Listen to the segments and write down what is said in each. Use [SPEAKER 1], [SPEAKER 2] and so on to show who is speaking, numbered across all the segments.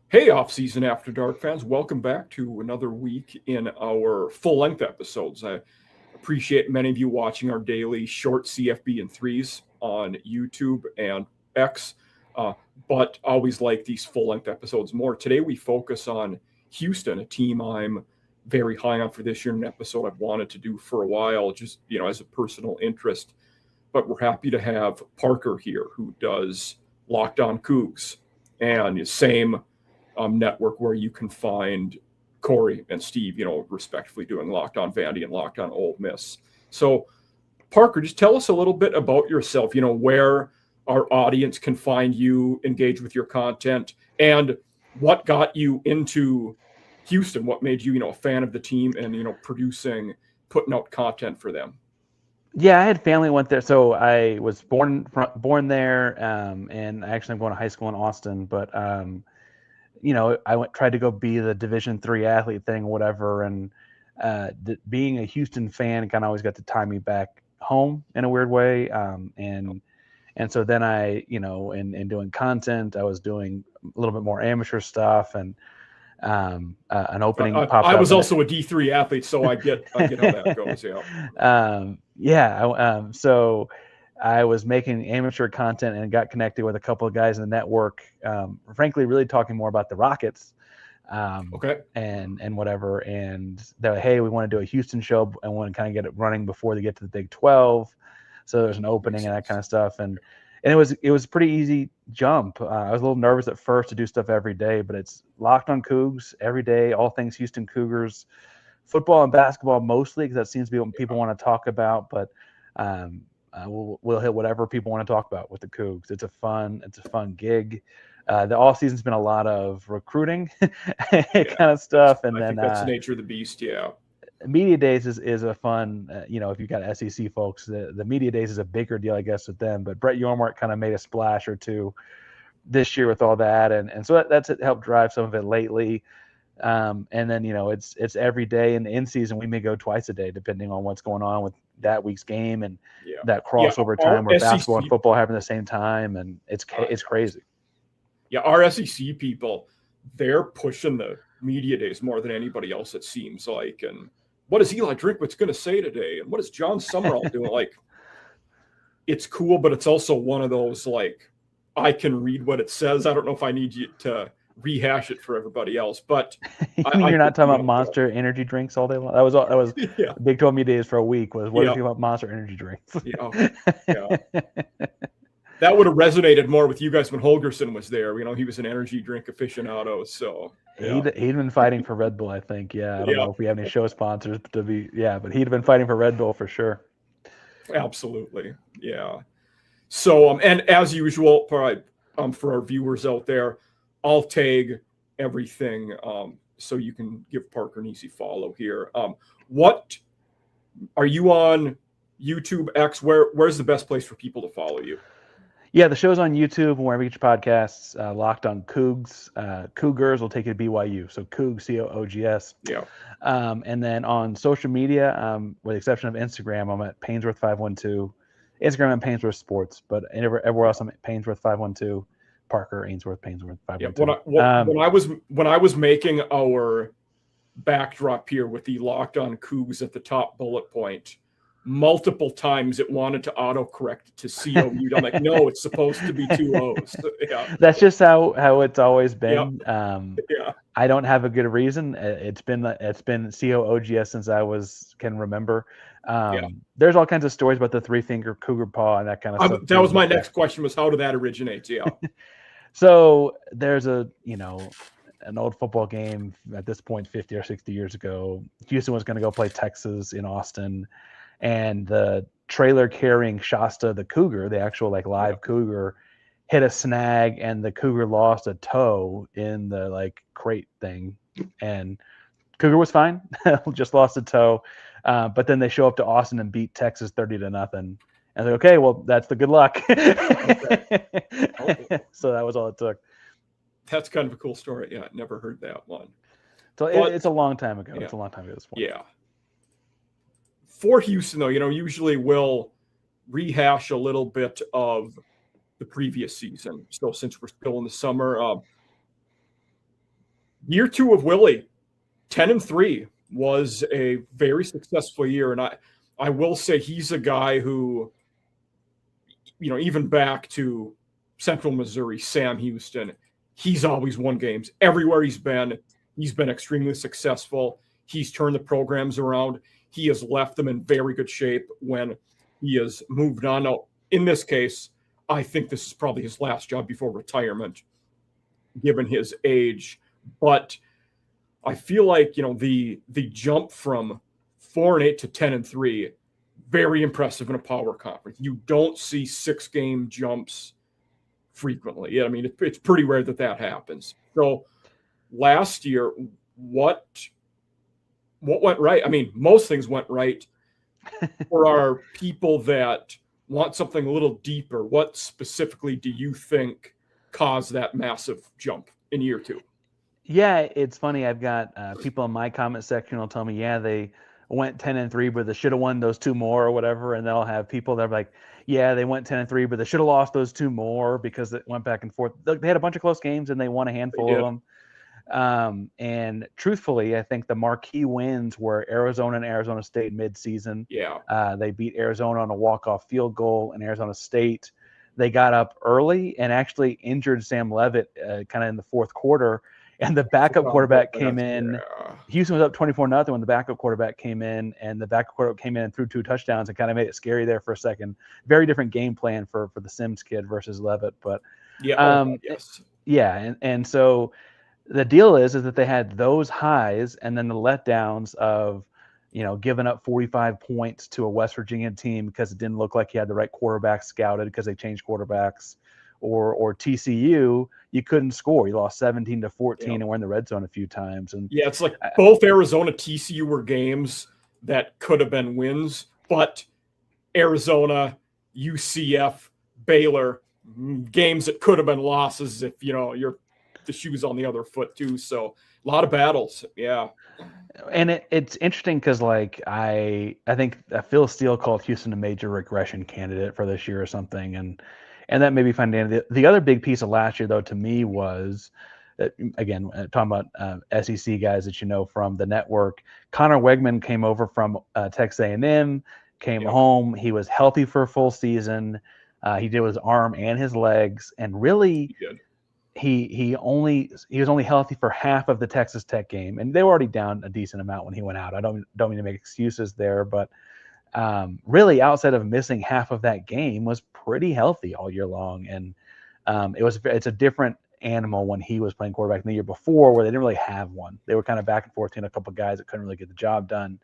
[SPEAKER 1] Hey, off-season After Dark fans, welcome back to another week in our full-length episodes. I appreciate many of you watching our daily short CFB and threes on YouTube and X, uh, but always like these full-length episodes more. Today we focus on Houston, a team I'm very high on for this year, an episode I've wanted to do for a while, just as a personal interest. But we're happy to have Parker here, who does Locked On Coogs, and the same network where you can find Corey and Steve, respectively doing Locked On Vandy and Locked On Ole Miss. So, Parker, just tell us a little bit about yourself, where our audience can find you, engage with your content, and what got you into Houston, what made you, a fan of the team and, putting out content for them.
[SPEAKER 2] Yeah, I had family went there, so I was born there, and actually I'm going to high school in Austin. But I tried to go be the Division III athlete thing, whatever, and being a Houston fan kind of always got to tie me back home in a weird way. And so then in doing content, I was doing a little bit more amateur stuff, and an opening popped up.
[SPEAKER 1] I was also a D3 athlete, so I get how that goes.
[SPEAKER 2] Yeah. So I was making amateur content and got connected with a couple of guys in the network. Frankly, really talking more about the Rockets. And whatever. And they're like, hey, we want to do a Houston show and want to kind of get it running before they get to the Big 12. So there's an opening and that kind of stuff. And it was a pretty easy jump. I was a little nervous at first to do stuff every day, but it's Locked On Coogs every day, all things Houston Cougars, football and basketball mostly, because that seems to be what people want to talk about. But we'll hit whatever people want to talk about with the Cougs. It's a fun gig. The off season's been a lot of recruiting kind of stuff, and
[SPEAKER 1] I think that's the nature of the beast. Yeah.
[SPEAKER 2] Media days is a fun, if you've got SEC folks, the media days is a bigger deal, I guess, with them. But Brett Yormark kind of made a splash or two this year with all that, and so that's helped drive some of it lately. And then it's every day, and in season we may go twice a day depending on what's going on with that week's game and that crossover time where basketball and football happen at the same time, and it's crazy.
[SPEAKER 1] Yeah, our SEC people, they're pushing the media days more than anybody else, it seems like. And what is Eli Drinkwitz going to say today? And what is John Summerall doing? Like, it's cool, but it's also one of those, like, I can read what it says. I don't know if I need you to rehash it for everybody else. But
[SPEAKER 2] you're not talking about Monster energy drinks all day long? That was Big 12 media days for a week. Was what do you think about Monster energy drinks?
[SPEAKER 1] Yeah. That would have resonated more with you guys when Holgerson was there. He was an energy drink aficionado. So
[SPEAKER 2] he'd been fighting for Red Bull, I think. Yeah, I don't know if we have any show sponsors but he'd have been fighting for Red Bull for sure.
[SPEAKER 1] Absolutely, yeah. So and as usual, for our viewers out there, I'll tag everything so you can give Parker an easy follow here. What are you on YouTube, X? Where's the best place for people to follow you?
[SPEAKER 2] Yeah, the show's on YouTube, wherever you get your podcasts. Locked On Coogs. Cougars will take you to BYU. So Coogs, Coogs.
[SPEAKER 1] Yeah.
[SPEAKER 2] And then on social media, with the exception of Instagram, I'm at Painsworth512. Instagram and Painsworth Sports, but everywhere else I'm at Painsworth512. Parker Ainsworth, Painsworth512.
[SPEAKER 1] Yeah. When I was making our backdrop here with the Locked On Coogs at the top bullet point, multiple times it wanted to autocorrect to COU. I'm like, no, it's supposed to be two O's. Yeah.
[SPEAKER 2] That's just how it's always been.
[SPEAKER 1] Yep.
[SPEAKER 2] I don't have a good reason. It's been COOGS since I can remember. There's all kinds of stories about the three-finger cougar paw and that kind of stuff.
[SPEAKER 1] That was my next question, was how did that originate? Yeah.
[SPEAKER 2] So there's an old football game at this point 50 or 60 years ago. Houston was going to go play Texas in Austin, and the trailer carrying Shasta the cougar, the actual live cougar, hit a snag, and the cougar lost a toe in the crate thing, and cougar was fine, just lost a toe. But then they show up to Austin and beat Texas 30-0. And they're like, okay, well, that's the good luck. Okay. So that was all it took.
[SPEAKER 1] That's kind of a cool story. Yeah, never heard that one.
[SPEAKER 2] So it's a long time ago.
[SPEAKER 1] Yeah.
[SPEAKER 2] It's a long time ago at this point.
[SPEAKER 1] Yeah. For Houston, though, usually we'll rehash a little bit of the previous season. So since we're still in the summer, Year 2 of Willie, 10-3, was a very successful year. And I will say he's a guy who, even back to Central Missouri, Sam Houston, he's always won games. Everywhere he's been extremely successful. He's turned the programs around. He has left them in very good shape when he has moved on. Now, in this case, I think this is probably his last job before retirement, given his age. But I feel like, the jump from 4-8 to 10-3, very impressive in a power conference. You don't see 6-game jumps frequently. Yeah, I mean, it's pretty rare that happens. So last year, what went right? I mean, most things went right. For our people that want something a little deeper, what specifically do you think caused that massive jump in year 2?
[SPEAKER 2] Yeah, it's funny. I've got people in my comment section will tell me, yeah, they went 10-3, but they should have won those 2 more or whatever. And they'll have people that are like, yeah, they went 10-3, but they should have lost those 2 more because it went back and forth. They had a bunch of close games and they won a handful of them. And truthfully, I think the marquee wins were Arizona and Arizona State midseason.
[SPEAKER 1] Yeah.
[SPEAKER 2] They beat Arizona on a walk-off field goal, and Arizona State, they got up early and actually injured Sam Levitt kind of in the fourth quarter. And the backup quarterback came in. Houston was up 24-0 when the backup quarterback came in, and the backup quarterback came in and threw 2 touchdowns and kind of made it scary there for a second. Very different game plan for the Sims kid versus Levitt. But
[SPEAKER 1] yes.
[SPEAKER 2] Yeah. And so the deal is that they had those highs and then the letdowns of, giving up 45 points to a West Virginia team because it didn't look like he had the right quarterback scouted because they changed quarterbacks. Or TCU, you couldn't score. You lost 17-14 and were in the red zone a few times. And
[SPEAKER 1] yeah, it's like both Arizona, TCU were games that could have been wins, but Arizona, UCF, Baylor, games that could have been losses if the shoe's on the other foot too. So a lot of battles. Yeah.
[SPEAKER 2] And it's interesting because I think Phil Steele called Houston a major regression candidate for this year or something, and that may be fine. The other big piece of last year, though, to me was that, again, talking about SEC guys that from the network. Connor Weigman came over from Texas A&M, came home. He was healthy for a full season. He did his arm and his legs, and really, he was only healthy for half of the Texas Tech game, and they were already down a decent amount when he went out. I don't mean to make excuses there, but really, outside of missing half of that game, was pretty healthy all year long. And it's a different animal when he was playing quarterback than the year before, where they didn't really have one. They were kind of back and forth in a couple of guys that couldn't really get the job done.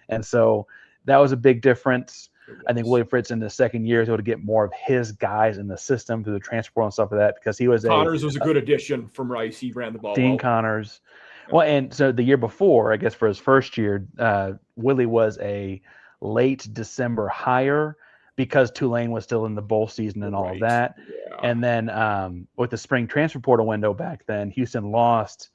[SPEAKER 2] And so that was a big difference. I think Willie Fritz in the second year is able to get more of his guys in the system through the transfer and stuff like that, because he was
[SPEAKER 1] Connors was a good addition from Rice. He ran the ball
[SPEAKER 2] Dean
[SPEAKER 1] well.
[SPEAKER 2] Connors. Well, and so the year before, I guess for his first year, Willie was a late December hire because Tulane was still in the bowl season and all of that.
[SPEAKER 1] Yeah.
[SPEAKER 2] And then with the spring transfer portal window back then, Houston lost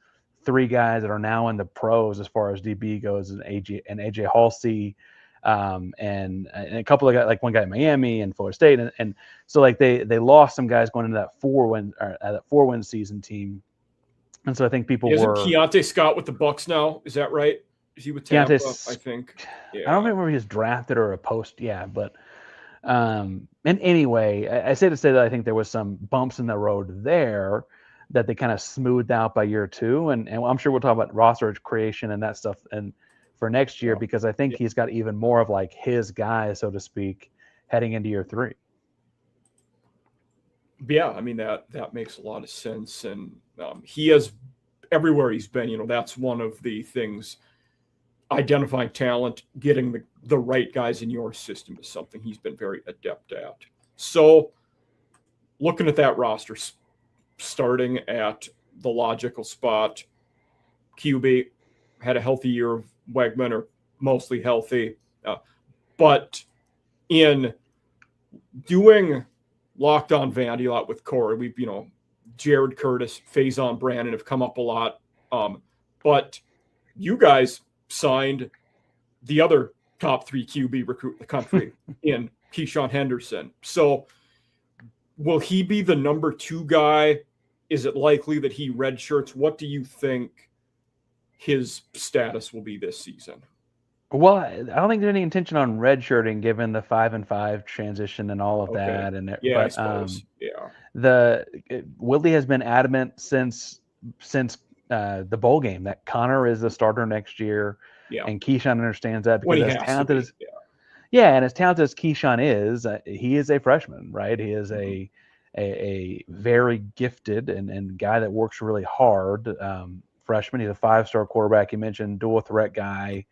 [SPEAKER 2] 3 guys that are now in the pros as far as DB goes, and AJ Halsey, and a couple of guys, like one guy in Miami and Florida State. And so they lost some guys going into that 4-win season team. And so I think people
[SPEAKER 1] Isn't Keontae Scott with the Bucks now? Is that right? Is he with Tampa? I think. Yeah.
[SPEAKER 2] I don't remember if he was drafted or a post. Yeah, but and anyway, I say to say that I think there was some bumps in the road there that they kind of smoothed out by year 2, and I'm sure we'll talk about roster creation and that stuff and for next year, because I think he's got even more of his guys, so to speak, heading into year 3.
[SPEAKER 1] Yeah, I mean that makes a lot of sense, and he has everywhere he's been. That's one of the things. Identifying talent, getting the right guys in your system is something he's been very adept at. So, looking at that roster, starting at the logical spot, QB had a healthy year of Weigman, or mostly healthy, but in doing Locked On Vandy a lot with Corey, we've Jared Curtis, Faison Brandon have come up a lot, but you guys signed the other top 3 QB recruit in the country in Keyshawn Henderson. So will he be the number 2 guy? Is it likely that he redshirts? What do you think his status will be this season.
[SPEAKER 2] Well, I don't think there's any intention on redshirting given the 5-5 transition and all of that. And
[SPEAKER 1] yeah,
[SPEAKER 2] but
[SPEAKER 1] I suppose.
[SPEAKER 2] Willie has been adamant since the bowl game that Connor is the starter next year.
[SPEAKER 1] Yeah,
[SPEAKER 2] and Keyshawn understands that
[SPEAKER 1] when
[SPEAKER 2] because
[SPEAKER 1] he
[SPEAKER 2] as
[SPEAKER 1] has
[SPEAKER 2] talented
[SPEAKER 1] to
[SPEAKER 2] as
[SPEAKER 1] be.
[SPEAKER 2] and as talented as Keyshawn is, he is a freshman, right? He is a very gifted and guy that works really hard. Freshman, he's a 5-star quarterback. You mentioned dual threat guy.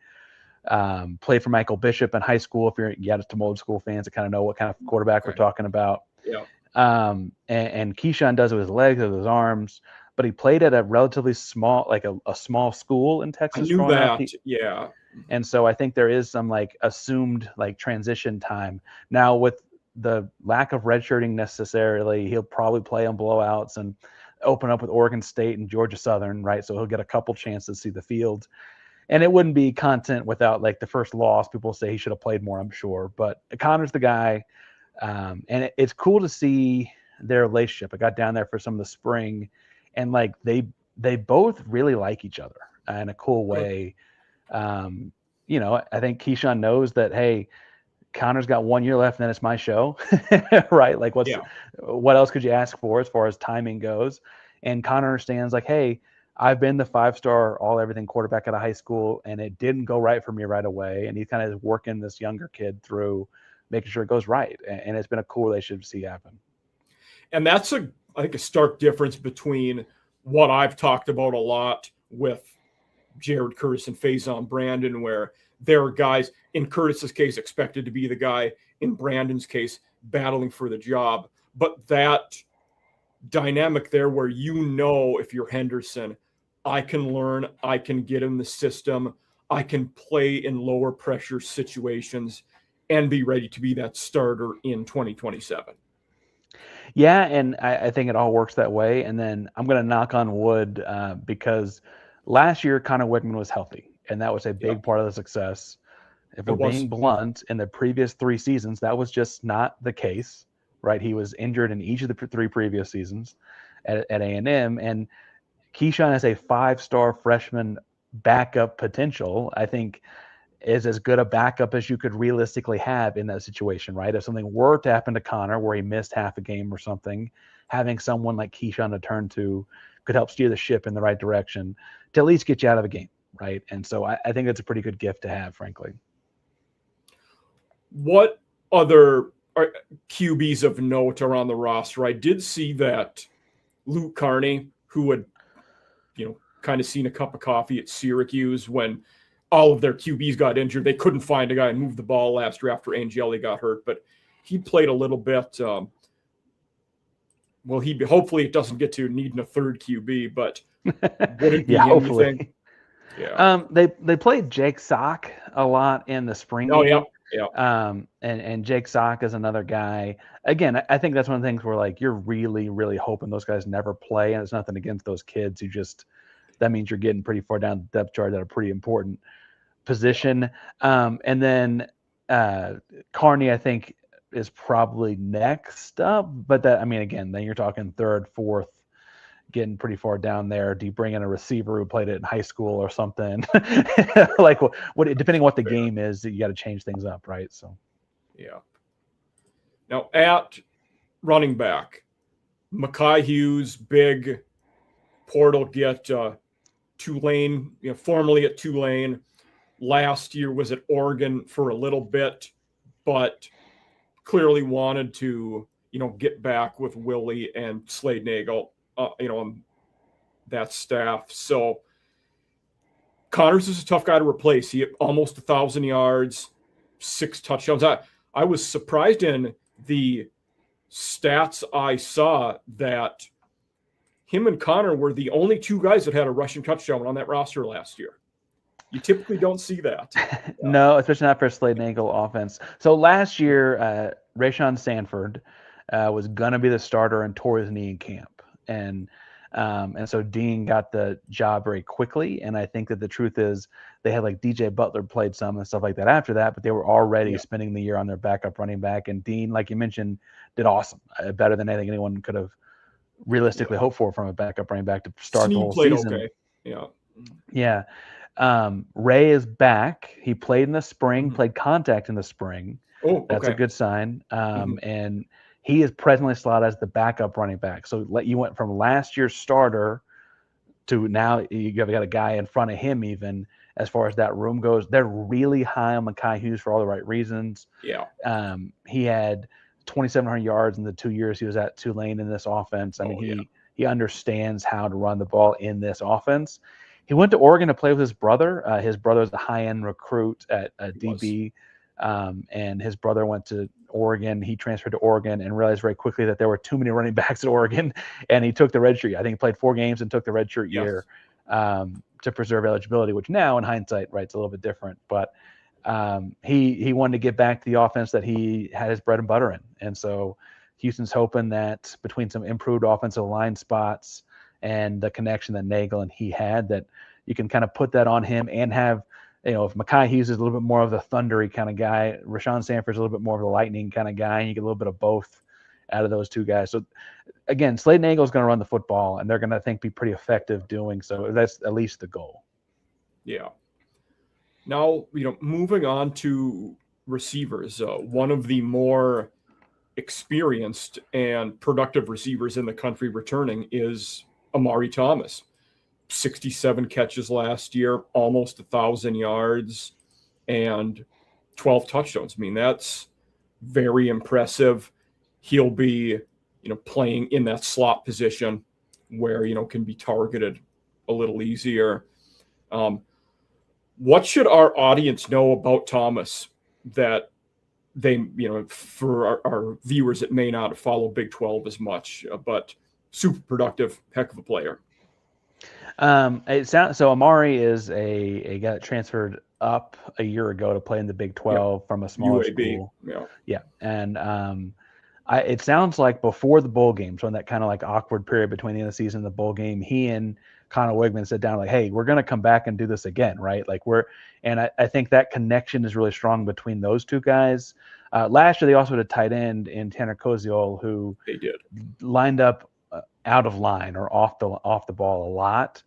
[SPEAKER 2] Played for Michael Bishop in high school. If you got some old school fans that kind of know what kind of quarterback we're talking about.
[SPEAKER 1] Yeah.
[SPEAKER 2] And Keyshawn does it with his legs, with his arms, but he played at a relatively small, like a small school in Texas.
[SPEAKER 1] I knew that. Yeah.
[SPEAKER 2] And so I think there is some like assumed like transition time now with the lack of redshirting necessarily. He'll probably play on blowouts and open up with Oregon State and Georgia Southern, right? So he'll get a couple chances to see the field. And it wouldn't be content without like the first loss. People say he should have played more, I'm sure. But Connor's the guy. And it's cool to see their relationship. I got down there for some of the spring, and like they both really like each other in a cool way. I think Keyshawn knows that, hey, Connor's got 1 year left and then it's my show, right? Like what else could you ask for as far as timing goes? And Connor understands like, hey, I've been the 5-star all everything quarterback out of high school, and it didn't go right for me right away. And he kind of is working this younger kid through making sure it goes right. And it's been a cool relationship to see happen.
[SPEAKER 1] And that's I think a stark difference between what I've talked about a lot with Jared Curtis and Faison Brandon, where there are guys in Curtis's case expected to be the guy, in Brandon's case battling for the job. But that dynamic there where if you're Henderson, I can learn, I can get in the system, I can play in lower pressure situations and be ready to be that starter in 2027.
[SPEAKER 2] Yeah, and I think it all works that way. And then I'm going to knock on wood because last year Connor Weigman was healthy, and that was a big part of the success. If we're being blunt, in the previous 3 seasons, that was just not the case, right? He was injured in each of the 3 previous seasons at A&M, and Keyshawn has a 5-star freshman backup potential. I think is as good a backup as you could realistically have in that situation, right? If something were to happen to Connor where he missed half a game or something, having someone like Keyshawn to turn to could help steer the ship in the right direction to at least get you out of a game, right? And so I think that's a pretty good gift to have, frankly.
[SPEAKER 1] What other QBs of note are on the roster? I did see that Luke Carney, who had, kind of seen a cup of coffee at Syracuse when all of their QBs got injured. They couldn't find a guy and move the ball last year after Angeli got hurt, but he played a little bit. Hopefully it doesn't get to needing a third QB, but would it be
[SPEAKER 2] hopefully.
[SPEAKER 1] Yeah.
[SPEAKER 2] They played Jake Sock a lot in the spring game.
[SPEAKER 1] Yeah.
[SPEAKER 2] And Jake Sock is another guy. Again, I think that's one of the things where like you're really, really hoping those guys never play, and it's nothing against those kids who that means you're getting pretty far down the depth chart at a pretty important position. And then Carney, I think, is probably next up. But again, then you're talking third, fourth, getting pretty far down there. Do you bring in a receiver who played it in high school or something? Like what depending on what the game is, you got to change things up, right? So,
[SPEAKER 1] yeah. Now at running back, Mekhi Hughes, big portal get Tulane, formerly at Tulane. Last year was at Oregon for a little bit, but clearly wanted to, get back with Willie and Slade Nagel, on that staff. So Connors is a tough guy to replace. He had almost 1,000 yards, 6 touchdowns. I was surprised in the stats I saw that him and Connor were the only 2 guys that had a rushing touchdown on that roster last year. You typically don't see that.
[SPEAKER 2] No, especially not for a Slade Nagel offense. So last year, Rayshon Sanford was going to be the starter and tore his knee in camp. And so Dean got the job very quickly. And I think that the truth is they had like DJ Butler played some and stuff like that after that, but they were already spending the year on their backup running back. And Dean, like you mentioned, did awesome, better than I think anyone could have realistically hoped for from a backup running back to start the whole season.
[SPEAKER 1] Okay. Yeah.
[SPEAKER 2] Yeah. Ray is back. He played in the spring, played contact in the spring.
[SPEAKER 1] Oh,
[SPEAKER 2] That's
[SPEAKER 1] okay.
[SPEAKER 2] a good sign. And he is presently slotted as the backup running back. So you went from last year's starter to now you've got a guy in front of him even as far as that room goes. They're really high on Mekhi Hughes for all the right reasons.
[SPEAKER 1] Yeah.
[SPEAKER 2] He had 2,700 yards in the 2 years he was at Tulane in this offense. I mean, he understands how to run the ball in this offense. He went to Oregon to play with his brother. His brother's a high-end recruit at DB, and his brother went to Oregon. He transferred to Oregon and realized very quickly that there were too many running backs at Oregon, and he took the redshirt. I think he played 4 games and took the redshirt year to preserve eligibility, which now in hindsight, right, it's a little bit different. But he wanted to get back to the offense that he had his bread and butter in. And so Houston's hoping that between some improved offensive line spots and the connection that Nagel and he had, that you can kind of put that on him and have, if Mekhi Hughes is a little bit more of the thundery kind of guy, Rashawn Sanford's a little bit more of the lightning kind of guy, and you get a little bit of both out of those two guys. So again, Slade Nagel is going to run the football, and they're going to, I think, be pretty effective doing so. That's at least the goal.
[SPEAKER 1] Yeah. Now, moving on to receivers, one of the more experienced and productive receivers in the country returning is Amari Thomas. 67 catches last year, almost 1,000 yards, and 12 touchdowns. I mean, that's very impressive. He'll be, playing in that slot position where, can be targeted a little easier. What should our audience know about Thomas that they, for our viewers that may not follow Big 12 as much, but super productive, heck of a player?
[SPEAKER 2] So Amari is a guy that transferred up a year ago to play in the Big 12 from a smaller
[SPEAKER 1] UAB.
[SPEAKER 2] school. Yeah. And it sounds like before the bowl game, so in that kind of like awkward period between the end of the season and the bowl game, he and Connor Weigman sat down like, hey, we're going to come back and do this again, right? Like I think that connection is really strong between those two guys. Last year, they also had a tight end in Tanner Koziol who
[SPEAKER 1] they did
[SPEAKER 2] lined up out of line or off the ball a lot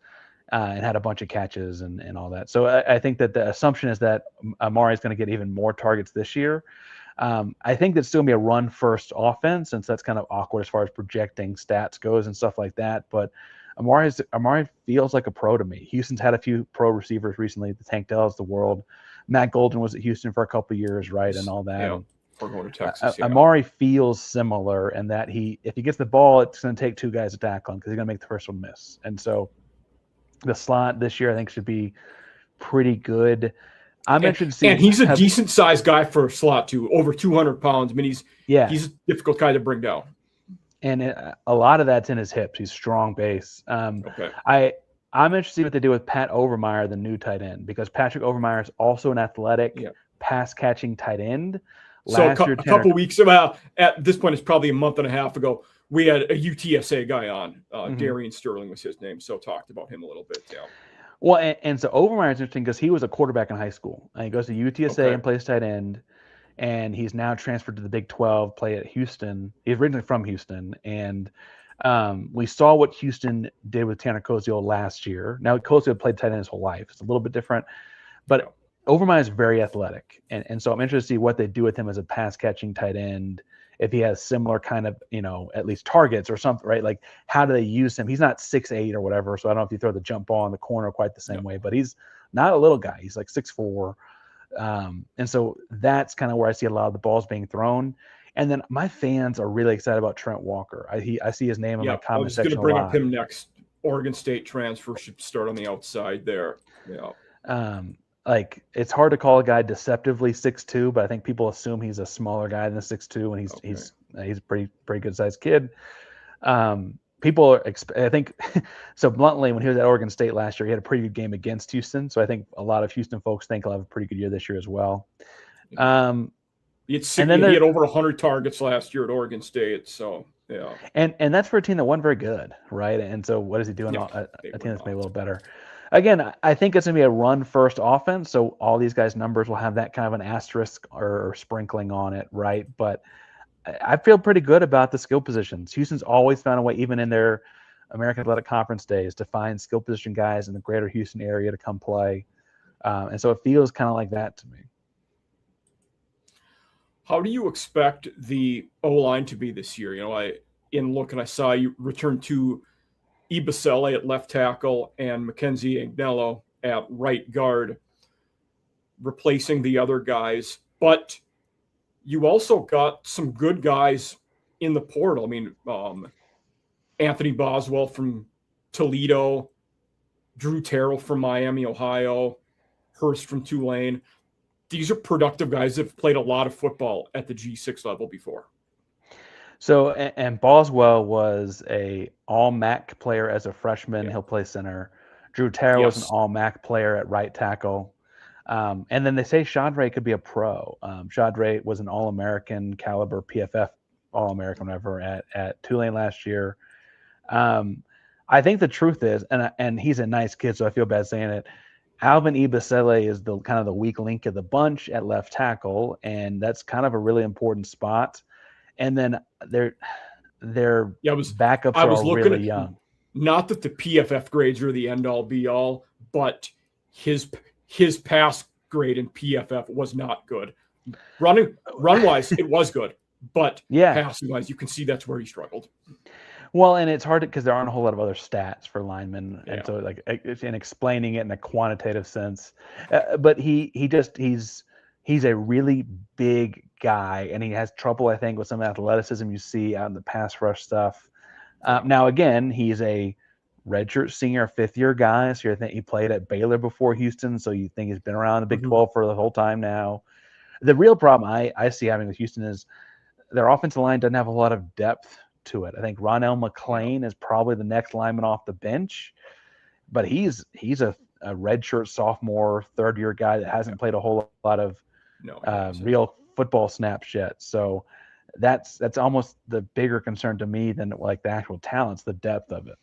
[SPEAKER 2] and had a bunch of catches and all that. So I think that the assumption is that Amari is going to get even more targets this year. I think that's still going to be a run-first offense, since that's kind of awkward as far as projecting stats goes and stuff like that. But Amari feels like a pro to me. Houston's had a few pro receivers recently, the Tank Dells of the world. Matt Golden was at Houston for a couple of years, right, and all that.
[SPEAKER 1] Yeah. We're going to Texas.
[SPEAKER 2] Amari feels similar in that if he gets the ball, it's going to take 2 guys to tackle him because he's going to make the first one miss. And so the slot this year, I think, should be pretty good. I'm interested to see.
[SPEAKER 1] And he's a decent sized guy for a slot too, over 200 pounds. I mean, he's a difficult guy to bring down.
[SPEAKER 2] And a lot of that's in his hips. He's strong base.
[SPEAKER 1] Okay.
[SPEAKER 2] I'm interested to see what they do with Pat Overmeyer, the new tight end, because Patrick Overmeyer is also an athletic pass catching tight end.
[SPEAKER 1] So a couple weeks about at this point, it's probably a month and a half ago, we had a UTSA guy on. Darian Sterling was his name, so talked about him a little bit. Yeah.
[SPEAKER 2] Well, and so Overmeyer is interesting because he was a quarterback in high school. And he goes to UTSA and plays tight end, and he's now transferred to the Big 12, play at Houston. He's originally from Houston, and we saw what Houston did with Tanner Koziol last year. Now, Koziol played tight end his whole life. It's a little bit different, but Overmeyer is very athletic, and so I'm interested to see what they do with him as a pass-catching tight end, if he has similar kind of, at least targets or something, right? Like, how do they use him? He's not 6'8" or whatever, so I don't know if you throw the jump ball in the corner quite the same way, but he's not a little guy. He's like 6'4", and so that's kind of where I see a lot of the balls being thrown. And then my fans are really excited about Trent Walker. I see his name in my comment section a lot. I was going to bring up
[SPEAKER 1] him next. Oregon State transfer, should start on the outside there. Yeah.
[SPEAKER 2] Like, it's hard to call a guy deceptively 6'2", but I think people assume he's a smaller guy than 6'2", and he's a pretty good sized kid. People are, I think, so bluntly, when he was at Oregon State last year, he had a pretty good game against Houston. So I think a lot of Houston folks think he'll have a pretty good year this year as well.
[SPEAKER 1] He had over 100 targets last year at Oregon State. So yeah,
[SPEAKER 2] and that's for a team that wasn't very good, right? And so what is he doing? A team that's made a little better. Again, I think it's going to be a run-first offense, so all these guys' numbers will have that kind of an asterisk or sprinkling on it, right? But I feel pretty good about the skill positions. Houston's always found a way, even in their American Athletic Conference days to find skill position guys in the greater Houston area to come play. And so it feels kind of like that to me.
[SPEAKER 1] How do you expect the O-line to be this year? I saw you return to Ibasele at left tackle and Mackenzie Agnello at right guard, replacing the other guys. But you also got some good guys in the portal. I mean, Anthony Boswell from Toledo, Drew Terrell from Miami, Ohio, Hurst from Tulane. These are productive guys that have played a lot of football at the G6 level before.
[SPEAKER 2] So, and Boswell was a all-MAC player as a freshman. Yeah. He'll play center. Drew Terrell was an all-MAC player at right tackle. And then they say Shadre could be a pro. Shadre was an all-American caliber PFF all-American whatever at Tulane last year. I think the truth is, and he's a nice kid, so I feel bad saying it, Alvin Ibasele is the kind of the weak link of the bunch at left tackle, and that's kind of a really important spot. And then their backups are really young.
[SPEAKER 1] Not that the PFF grades are the end all be all, but his pass grade in PFF was not good. Run wise, it was good, but passing wise, you can see that's where he struggled.
[SPEAKER 2] Well, and it's hard because there aren't a whole lot of other stats for linemen, and so like it's in explaining it in a quantitative sense. But he's a really big guy, and he has trouble, I think, with some athleticism you see out in the pass rush stuff. Now, again, he's a redshirt senior, fifth-year guy, so you think he played at Baylor before Houston, so you think he's been around the Big 12 for the whole time now. The real problem I see having with Houston is their offensive line doesn't have a lot of depth to it. I think Ronell McClain is probably the next lineman off the bench, but he's a redshirt sophomore, third-year guy that hasn't played a whole lot of real football snaps yet. So that's almost the bigger concern to me than like the actual talents, the depth of it.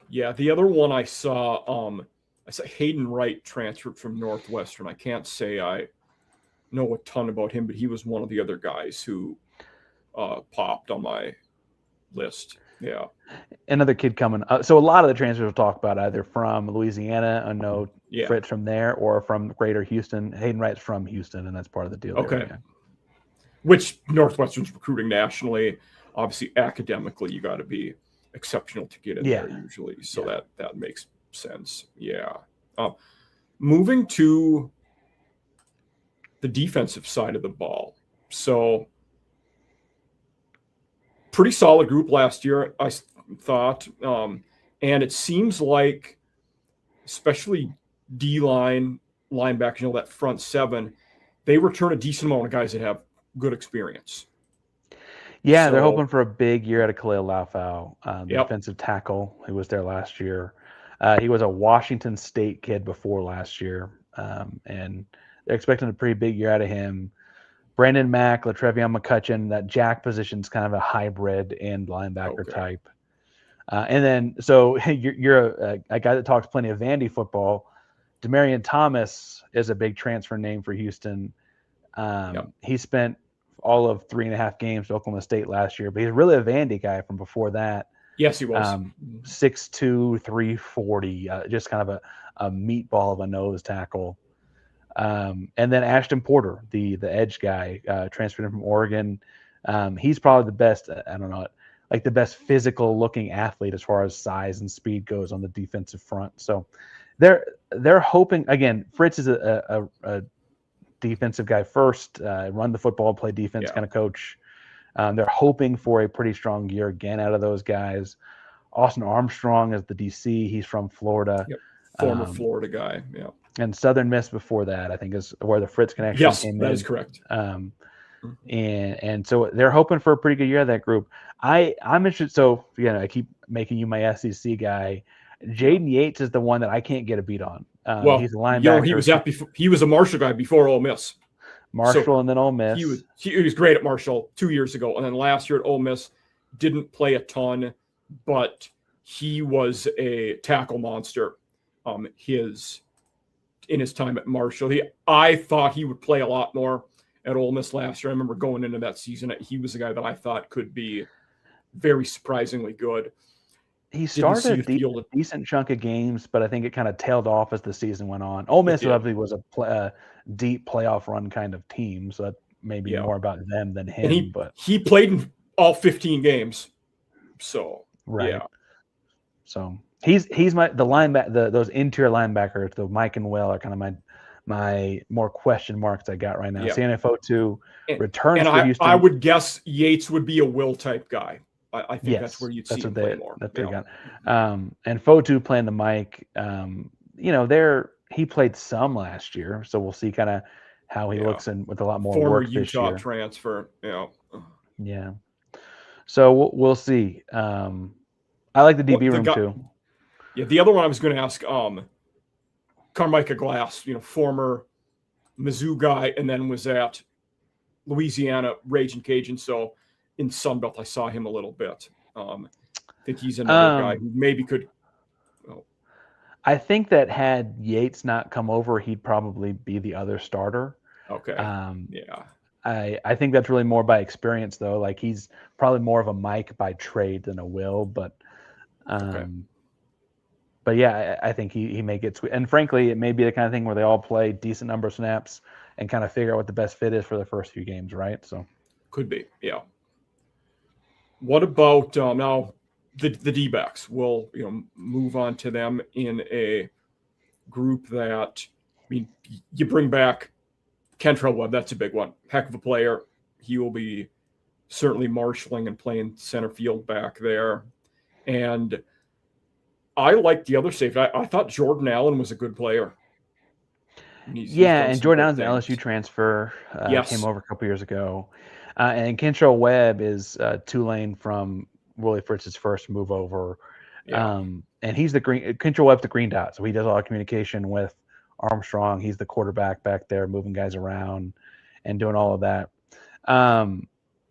[SPEAKER 1] Yeah, the other one I saw Hayden Wright transferred from Northwestern. I can't say I know a ton about him, but he was one of the other guys who popped on my list. Yeah.
[SPEAKER 2] Another kid coming up. So a lot of the transfers we'll talk about either from Louisiana, I know Fritz from there, or from Greater Houston. Hayden Wright's from Houston, and that's part of the deal.
[SPEAKER 1] Okay.
[SPEAKER 2] There, yeah.
[SPEAKER 1] Which Northwestern's recruiting nationally. Obviously, academically, you got to be exceptional to get in there usually. So that makes sense. Yeah. Moving to the defensive side of the ball. So pretty solid group last year, I thought. And it seems like, especially D-line, linebackers, that front seven, they return a decent amount of guys that have good experience.
[SPEAKER 2] Yeah, they're hoping for a big year out of Khalil Laufau, the defensive tackle who was there last year. He was a Washington State kid before last year, and they're expecting a pretty big year out of him. Brandon Mack, LaTrevion McCutcheon, that jack position's kind of a hybrid end linebacker type. And then, so you're a guy that talks plenty of Vandy football. Demarion Thomas is a big transfer name for Houston. He spent all of 3.5 games at Oklahoma State last year, but he's really a Vandy guy from before that.
[SPEAKER 1] Yes, he was.
[SPEAKER 2] 6'2", 340, just kind of a meatball of a nose tackle. And then Ashton Porter, the edge guy, transferred in from Oregon. He's probably the best, I don't know, like the best physical looking athlete as far as size and speed goes on the defensive front. So they're hoping, again, Fritz is a defensive guy first, run the football, play defense kind of coach. They're hoping for a pretty strong year again out of those guys. Austin Armstrong is the DC. He's from Florida.
[SPEAKER 1] Yep. Former Florida guy. Yeah.
[SPEAKER 2] And Southern Miss before that, I think, is where the Fritz connection came in.
[SPEAKER 1] Yes, that is correct.
[SPEAKER 2] And so they're hoping for a pretty good year of that group. I'm interested. So, I keep making you my SEC guy. Jaden Yates is the one that I can't get a beat on. He's a linebacker.
[SPEAKER 1] He was a Marshall guy before Ole Miss.
[SPEAKER 2] And then Ole Miss.
[SPEAKER 1] He was great at Marshall 2 years ago, and then last year at Ole Miss didn't play a ton, but he was a tackle monster. In his time at Marshall, I thought he would play a lot more at Ole Miss last year. I remember going into that season, he was a guy that I thought could be very surprisingly good.
[SPEAKER 2] He started a decent chunk of games, but I think it kind of tailed off as the season went on. Ole Miss obviously was a deep playoff run kind of team, so that may be more about them than him.
[SPEAKER 1] And he played in all 15 games, so
[SPEAKER 2] right. So he's those interior linebackers, the Mike and Will, are kind of my more question marks I got right now. Sione Fotu returns to Houston.
[SPEAKER 1] I would guess Yates would be a Will type guy. I think that's where you'd see him play more.
[SPEAKER 2] That's what they got. And Fotu playing the Mike, he played some last year, so we'll see kind of how he looks in with a lot more
[SPEAKER 1] former
[SPEAKER 2] work this
[SPEAKER 1] Utah
[SPEAKER 2] year.
[SPEAKER 1] Transfer.
[SPEAKER 2] Yeah. So we'll see. I like the DB room too.
[SPEAKER 1] Yeah, the other one I was going to ask, Carmicah Glass, former Mizzou guy, and then was at Louisiana Raging Cajun. So in Sunbelt, I saw him a little bit. I think he's another guy who maybe could.
[SPEAKER 2] I think that had Yates not come over, he'd probably be the other starter.
[SPEAKER 1] Okay.
[SPEAKER 2] I think that's really more by experience, though. Like, he's probably more of a Mike by trade than a Will, but yeah, I think he may get – and frankly, it may be the kind of thing where they all play decent number of snaps and kind of figure out what the best fit is for the first few games, right? So
[SPEAKER 1] could be, yeah. What about now the D-backs? We'll move on to them in a group that – you bring back Kentrell Webb. That's a big one. Heck of a player. He will be certainly marshaling and playing center field back there. And – I like the other safety. I thought Jordan Allen was a good player.
[SPEAKER 2] And Jordan Allen's an LSU transfer. Came over a couple years ago. And Kentrell Webb is Tulane from Willie Fritz's first move over. And he's Kentrell Webb's the green dot. So he does a lot of communication with Armstrong. He's the quarterback back there, moving guys around and doing all of that.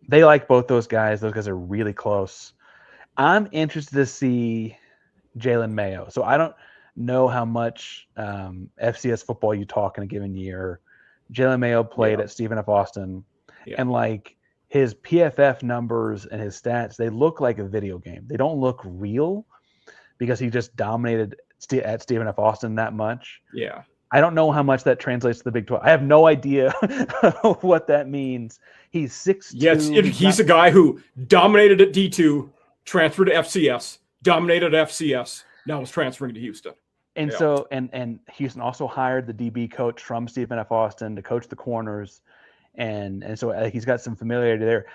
[SPEAKER 2] They like both those guys. Those guys are really close. I'm interested to see Jalen Mayo. So I don't know how much FCS football you talk in a given year. Jalen Mayo played at Stephen F. Austin, and like his PFF numbers and his stats, they look like a video game. They don't look real because he just dominated at Stephen F. Austin that much.
[SPEAKER 1] Yeah.
[SPEAKER 2] I don't know how much that translates to the Big 12. I have no idea what that means. He's 6'2".
[SPEAKER 1] Yes, he's a guy who dominated at D2, transferred to FCS, dominated FCS, now is transferring to Houston.
[SPEAKER 2] And so and Houston also hired the DB coach from Stephen F. Austin to coach the corners. And so he's got some familiarity there.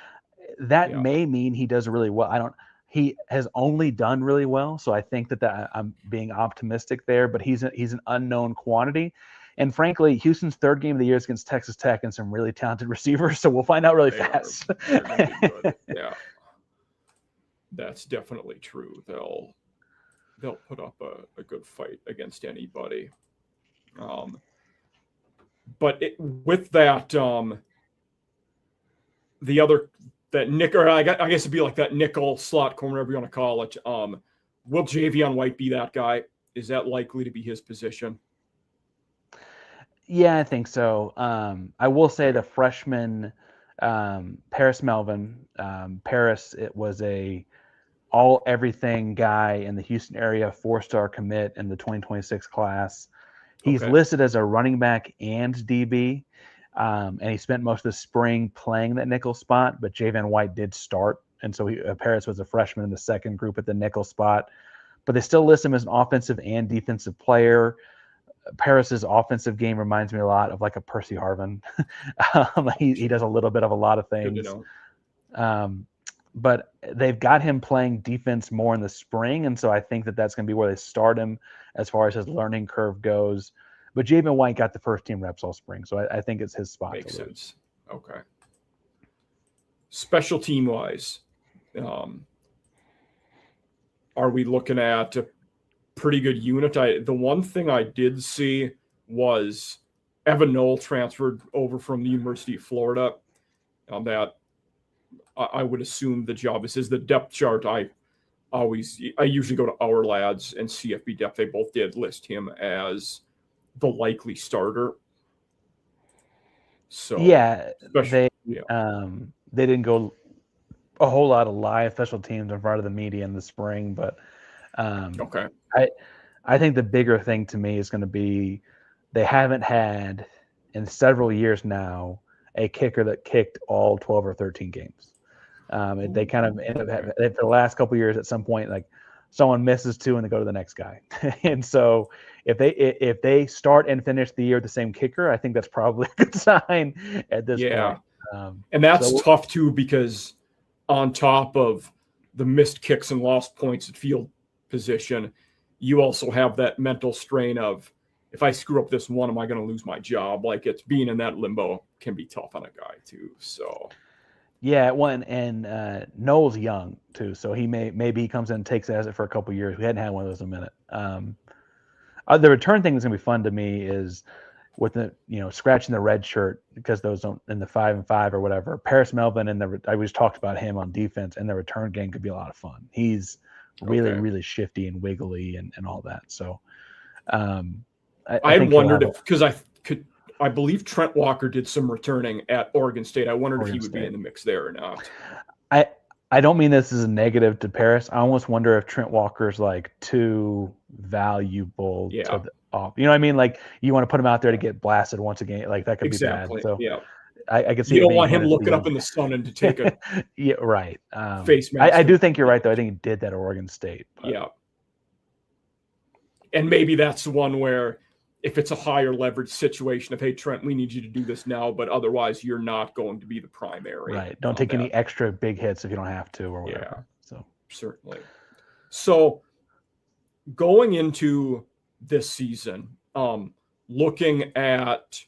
[SPEAKER 2] That may mean he does really well. He has only done really well. So I think that I'm being optimistic there, but he's an unknown quantity. And frankly, Houston's third game of the year is against Texas Tech and some really talented receivers. So we'll find out really fast.
[SPEAKER 1] They're gonna be good. Yeah. That's definitely true. They'll put up a good fight against anybody. But with that, that nickel, I guess it'd be like that nickel slot corner, whatever you want to call it. Will Javion White be that guy? Is that likely to be his position?
[SPEAKER 2] Yeah, I think so. I will say the freshman Paris Melvin. Paris, it was a all-everything guy in the Houston area, 4-star commit in the 2026 class. He's listed as a running back and DB, and he spent most of the spring playing that nickel spot, but Javion White did start, and so Paris was a freshman in the second group at the nickel spot. But they still list him as an offensive and defensive player. Paris's offensive game reminds me a lot of like a Percy Harvin. He does a little bit of a lot of things.
[SPEAKER 1] Good to know.
[SPEAKER 2] But they've got him playing defense more in the spring, and so I think that that's going to be where they start him as far as his learning curve goes. But Javion White got the first team reps all spring, so I think it's his spot.
[SPEAKER 1] Makes sense. Okay. Special team wise, are we looking at a pretty good unit? The one thing I did see was Evan Knoll transferred over from the University of Florida. That I would assume the job is the depth chart. I usually go to Our Lads and CFB Depth. They both did list him as the likely starter. So
[SPEAKER 2] they didn't go a whole lot of live special teams in front of the media in the spring, but
[SPEAKER 1] Okay.
[SPEAKER 2] I think the bigger thing to me is going to be they haven't had in several years now a kicker that kicked all 12 or 13 games. They kind of end up for the last couple of years at some point, like someone misses two and they go to the next guy. And so if they start and finish the year with the same kicker, I think that's probably a good sign at this point.
[SPEAKER 1] And that's tough too, because on top of the missed kicks and lost points at field position, you also have that mental strain of, if I screw up this one, am I going to lose my job? Like, it's being in that limbo can be tough on a guy too. So
[SPEAKER 2] yeah, and Noel's young too, so maybe he comes in and takes it for a couple of years. We hadn't had one of those in a minute. The return thing that's gonna be fun to me is with the scratching the red shirt, because those don't in the 5-5 or whatever. Paris Melvin I just talked about him on defense, and the return game could be a lot of fun. He's really shifty and wiggly and all that. So I
[SPEAKER 1] had wondered if, because I believe Trent Walker did some returning at Oregon State. I wondered if he would be in the mix there or not.
[SPEAKER 2] I don't mean this as a negative to Paris. I almost wonder if Trent Walker's like too valuable to the off. You know what I mean? Like, you want to put him out there to get blasted once a game. Like, that could be bad. So I could see.
[SPEAKER 1] You don't want him looking up in the sun and to take a
[SPEAKER 2] right.
[SPEAKER 1] Face mask.
[SPEAKER 2] I do think you're right though. I think he did that at Oregon State. But.
[SPEAKER 1] Yeah. And maybe that's the one where, if it's a higher leverage situation of, hey, Trent, we need you to do this now, but otherwise you're not going to be the primary.
[SPEAKER 2] Right. Don't take any extra big hits if you don't have to or whatever.
[SPEAKER 1] Yeah,
[SPEAKER 2] so
[SPEAKER 1] certainly. So going into this season, looking at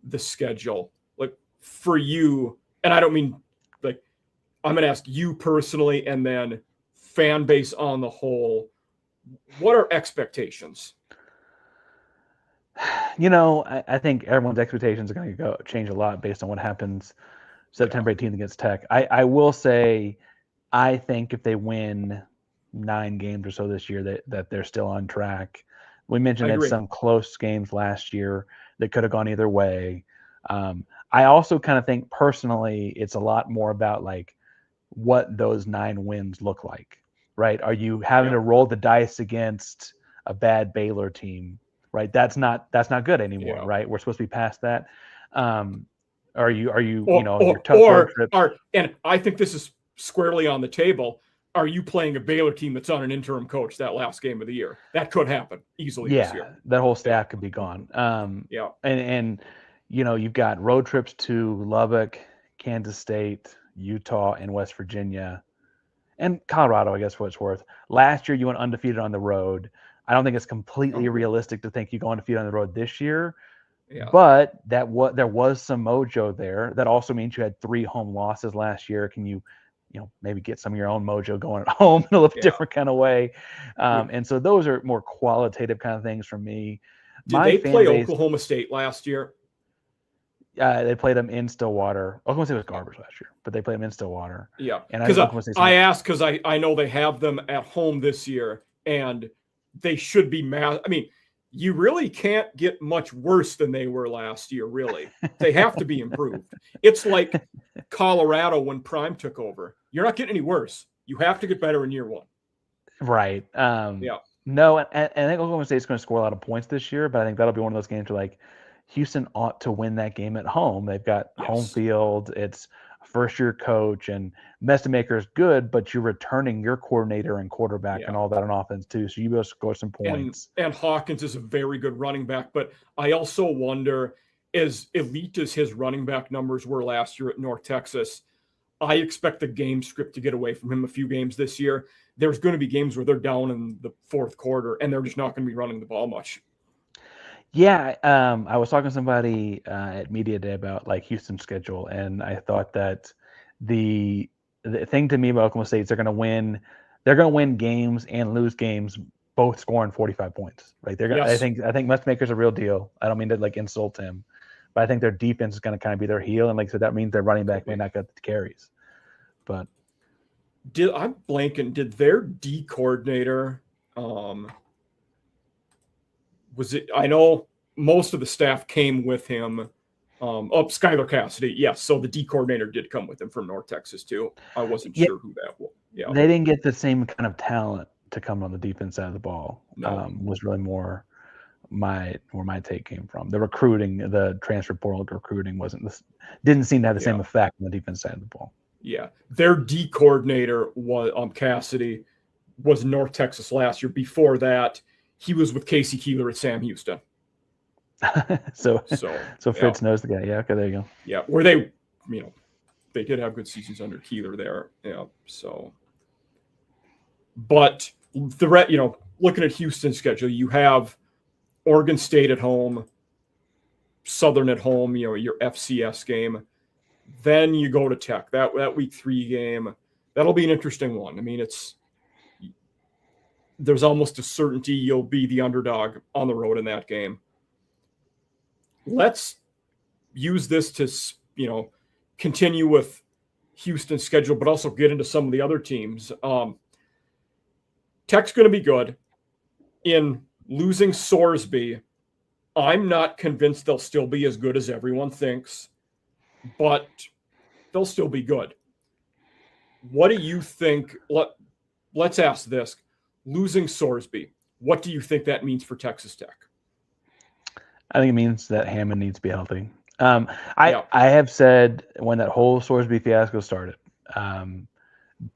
[SPEAKER 1] the schedule, like for you, and I don't mean like, I'm going to ask you personally and then fan base on the whole, what are expectations?
[SPEAKER 2] I think everyone's expectations are going to change a lot based on what happens September 18th against Tech. I will say, I think if they win 9 games or so this year, that they're still on track. We mentioned that some close games last year that could have gone either way. I also kind of think personally, it's a lot more about like what those 9 wins look like, right? Are you having to roll the dice against a bad Baylor team? Right, that's not good anymore. Right, we're supposed to be past that. Are you your tough road trips?
[SPEAKER 1] And I think this is squarely on the table. Are you playing a Baylor team that's on an interim coach that last game of the year? That could happen easily this year.
[SPEAKER 2] That whole staff could be gone. And you've got road trips to Lubbock, Kansas State, Utah, and West Virginia, and Colorado, I guess, for what it's worth. Last year you went undefeated on the road. I don't think it's completely realistic to think you go undefeated on the road this year. But there was some mojo there. That also means you had 3 home losses last year. Can you maybe get some of your own mojo going at home in a little different kind of way? And so those are more qualitative kind of things for me.
[SPEAKER 1] Did they play Oklahoma State last year?
[SPEAKER 2] They played them in Stillwater. Oklahoma State was garbage last year, but they played them in Stillwater.
[SPEAKER 1] Yeah, because I asked because I know they have them at home this year, and they should be I mean, you really can't get much worse than they were last year, really. They have to be improved. It's like Colorado when Prime took over. You're not getting any worse. You have to get better in year 1.
[SPEAKER 2] Right. No, and I think Oklahoma State's going to score a lot of points this year, but I think that'll be one of those games where, like, Houston ought to win that game at home. They've got home field. It's first-year coach, and Mestemaker is good, but you're returning your coordinator and quarterback and all that on offense too, so you be able to score some points.
[SPEAKER 1] And Hawkins is a very good running back, but I also wonder, as elite as his running back numbers were last year at North Texas, I expect the game script to get away from him a few games this year. There's going to be games where they're down in the 4th quarter, and they're just not going to be running the ball much.
[SPEAKER 2] Yeah, I was talking to somebody at Media Day about like Houston's schedule, and I thought that the thing to me about Oklahoma State is they're going to win games and lose games, both scoring 45 points. Right? I think Mestemaker's a real deal. I don't mean to like insult him, but I think their defense is going to kind of be their heel, and like so that means their running back may not get the carries. But
[SPEAKER 1] I'm blanking. Did their D coordinator? Was it? I know most of the staff came with him. Skylar Cassidy. Yes. So the D coordinator did come with him from North Texas too. I wasn't sure who that was. Yeah.
[SPEAKER 2] They didn't get the same kind of talent to come on the defense side of the ball.
[SPEAKER 1] No.
[SPEAKER 2] Was really more where my take came from. The recruiting, the transfer portal recruiting didn't seem to have the same effect on the defense side of the ball.
[SPEAKER 1] Yeah. Their D coordinator was Cassidy, was North Texas last year. Before that, he was with Casey Keeler at Sam Houston.
[SPEAKER 2] so Fritz knows the guy. Yeah, okay, there you go.
[SPEAKER 1] Yeah, where they did have good seasons under Keeler there. Yeah, so. But looking at Houston's schedule, you have Oregon State at home, Southern at home, your FCS game. Then you go to Tech. That week 3 game, that'll be an interesting one. I mean, there's almost a certainty you'll be the underdog on the road in that game. Let's use this to, continue with Houston's schedule, but also get into some of the other teams. Tech's going to be good. In losing Sorsby, I'm not convinced they'll still be as good as everyone thinks, but they'll still be good. What do you think? Let's ask this. Losing Sorsby, what do you think that means for Texas Tech?
[SPEAKER 2] I think it means that Hammond needs to be healthy. I have said when that whole Sorsby fiasco started,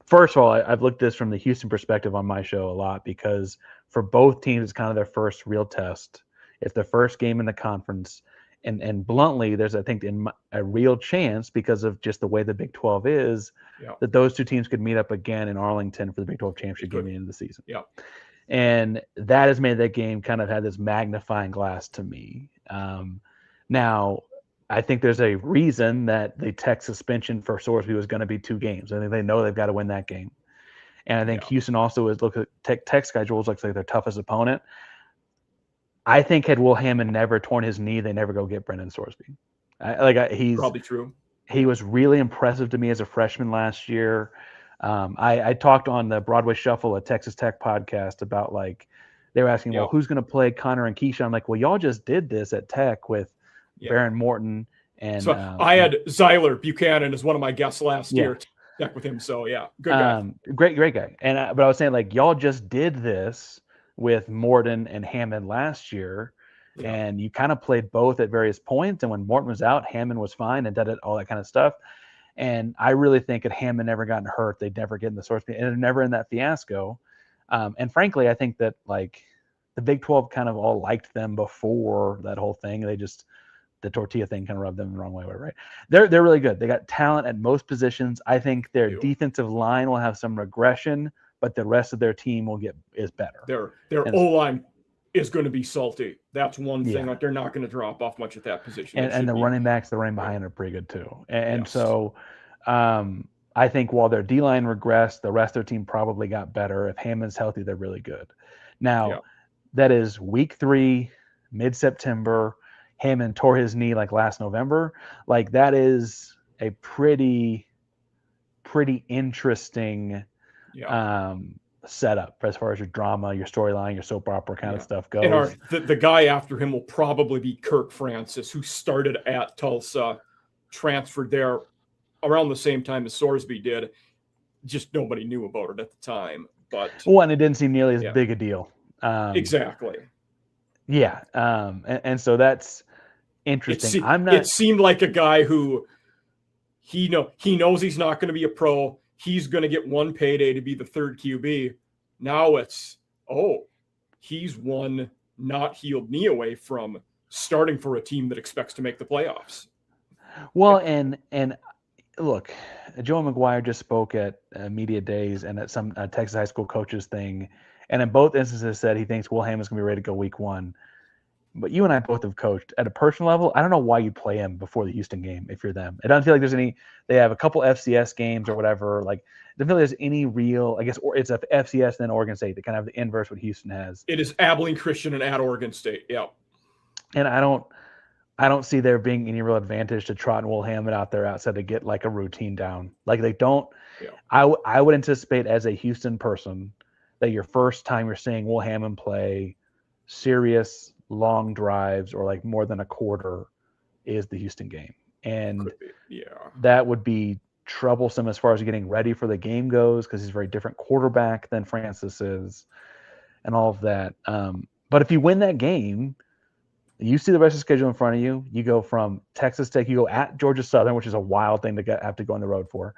[SPEAKER 2] first of all, I've looked at this from the Houston perspective on my show a lot because for both teams, it's kind of their first real test. It's their first game in the conference. And bluntly, there's, I think, a real chance because of just the way the Big 12 is that those two teams could meet up again in Arlington for the Big 12 championship game at the end of the season.
[SPEAKER 1] Yeah.
[SPEAKER 2] And that has made that game kind of had this magnifying glass to me. Now, I think there's a reason that the Tech suspension for Sorsby was going to be 2 games. I think they know they've got to win that game. And I think Houston also is looking at Tech schedules looks like their toughest opponent. I think had Will Hammond never torn his knee, they never go get Brendan Sorsby. He's
[SPEAKER 1] probably true.
[SPEAKER 2] He was really impressive to me as a freshman last year. I talked on the Broadway Shuffle, a Texas Tech podcast, about they were asking, well, who's going to play Connor and Keisha? I'm like, well, y'all just did this at Tech with Baron Morton. And
[SPEAKER 1] so I had Zyler Buchanan as one of my guests last year. Tech with him. So good guy.
[SPEAKER 2] Great guy. And but I was saying y'all just did this with Morton and Hammond last year, and you kind of played both at various points. And when Morton was out, Hammond was fine and did all that kind of stuff. And I really think if Hammond never gotten hurt, they'd never get in the Sorsby, and they're never in that fiasco. And frankly, I think that the Big 12 kind of all liked them before that whole thing. They just the tortilla thing kind of rubbed them the wrong way, right? They're really good. They got talent at most positions. I think their defensive line will have some regression, but the rest of their team is better.
[SPEAKER 1] Their O-line is going to be salty. That's one thing. They're not going to drop off much at that position.
[SPEAKER 2] And the running backs, the running behind are pretty good too. And so I think while their D-line regressed, the rest of their team probably got better. If Hammond's healthy, they're really good. Now, that is week 3, mid-September. Hammond tore his knee last November. That is a pretty interesting setup as far as your drama, your storyline, your soap opera kind of stuff goes.
[SPEAKER 1] And the guy after him will probably be Kirk Francis, who started at Tulsa, transferred there around the same time as Sorsby did. Just nobody knew about it at the time. But
[SPEAKER 2] and it didn't seem nearly as big a deal.
[SPEAKER 1] Exactly.
[SPEAKER 2] Yeah. And so that's interesting.
[SPEAKER 1] It seemed like a guy who he knows he's not going to be a pro. He's going to get one payday to be the third QB. Now he's one not healed knee away from starting for a team that expects to make the playoffs.
[SPEAKER 2] Well, and look, Joe McGuire just spoke at media days and at some Texas high school coaches thing, and in both instances said he thinks Will Hammond's going to be ready to go week 1. But you and I both have coached at a personal level. I don't know why you play him before the Houston game if you're them. I don't feel like there's any. They have a couple FCS games or whatever. I don't feel like there's any real. I guess it's a FCS then Oregon State. They kind of have the inverse what Houston has.
[SPEAKER 1] It is Abilene Christian and at Oregon State. Yeah.
[SPEAKER 2] And I don't see there being any real advantage to trotting Will Hammond out there outside to get a routine down. They don't. Yeah. I would anticipate as a Houston person that your first time you're seeing Will Hammond play serious long drives or more than a quarter is the Houston game. And
[SPEAKER 1] Yeah,
[SPEAKER 2] that would be troublesome as far as getting ready for the game goes, because he's a very different quarterback than Francis is and all of that. But if you win that game, you see the rest of the schedule in front of you. You go from Texas Tech, you go at Georgia Southern, which is a wild thing to have to go on the road for.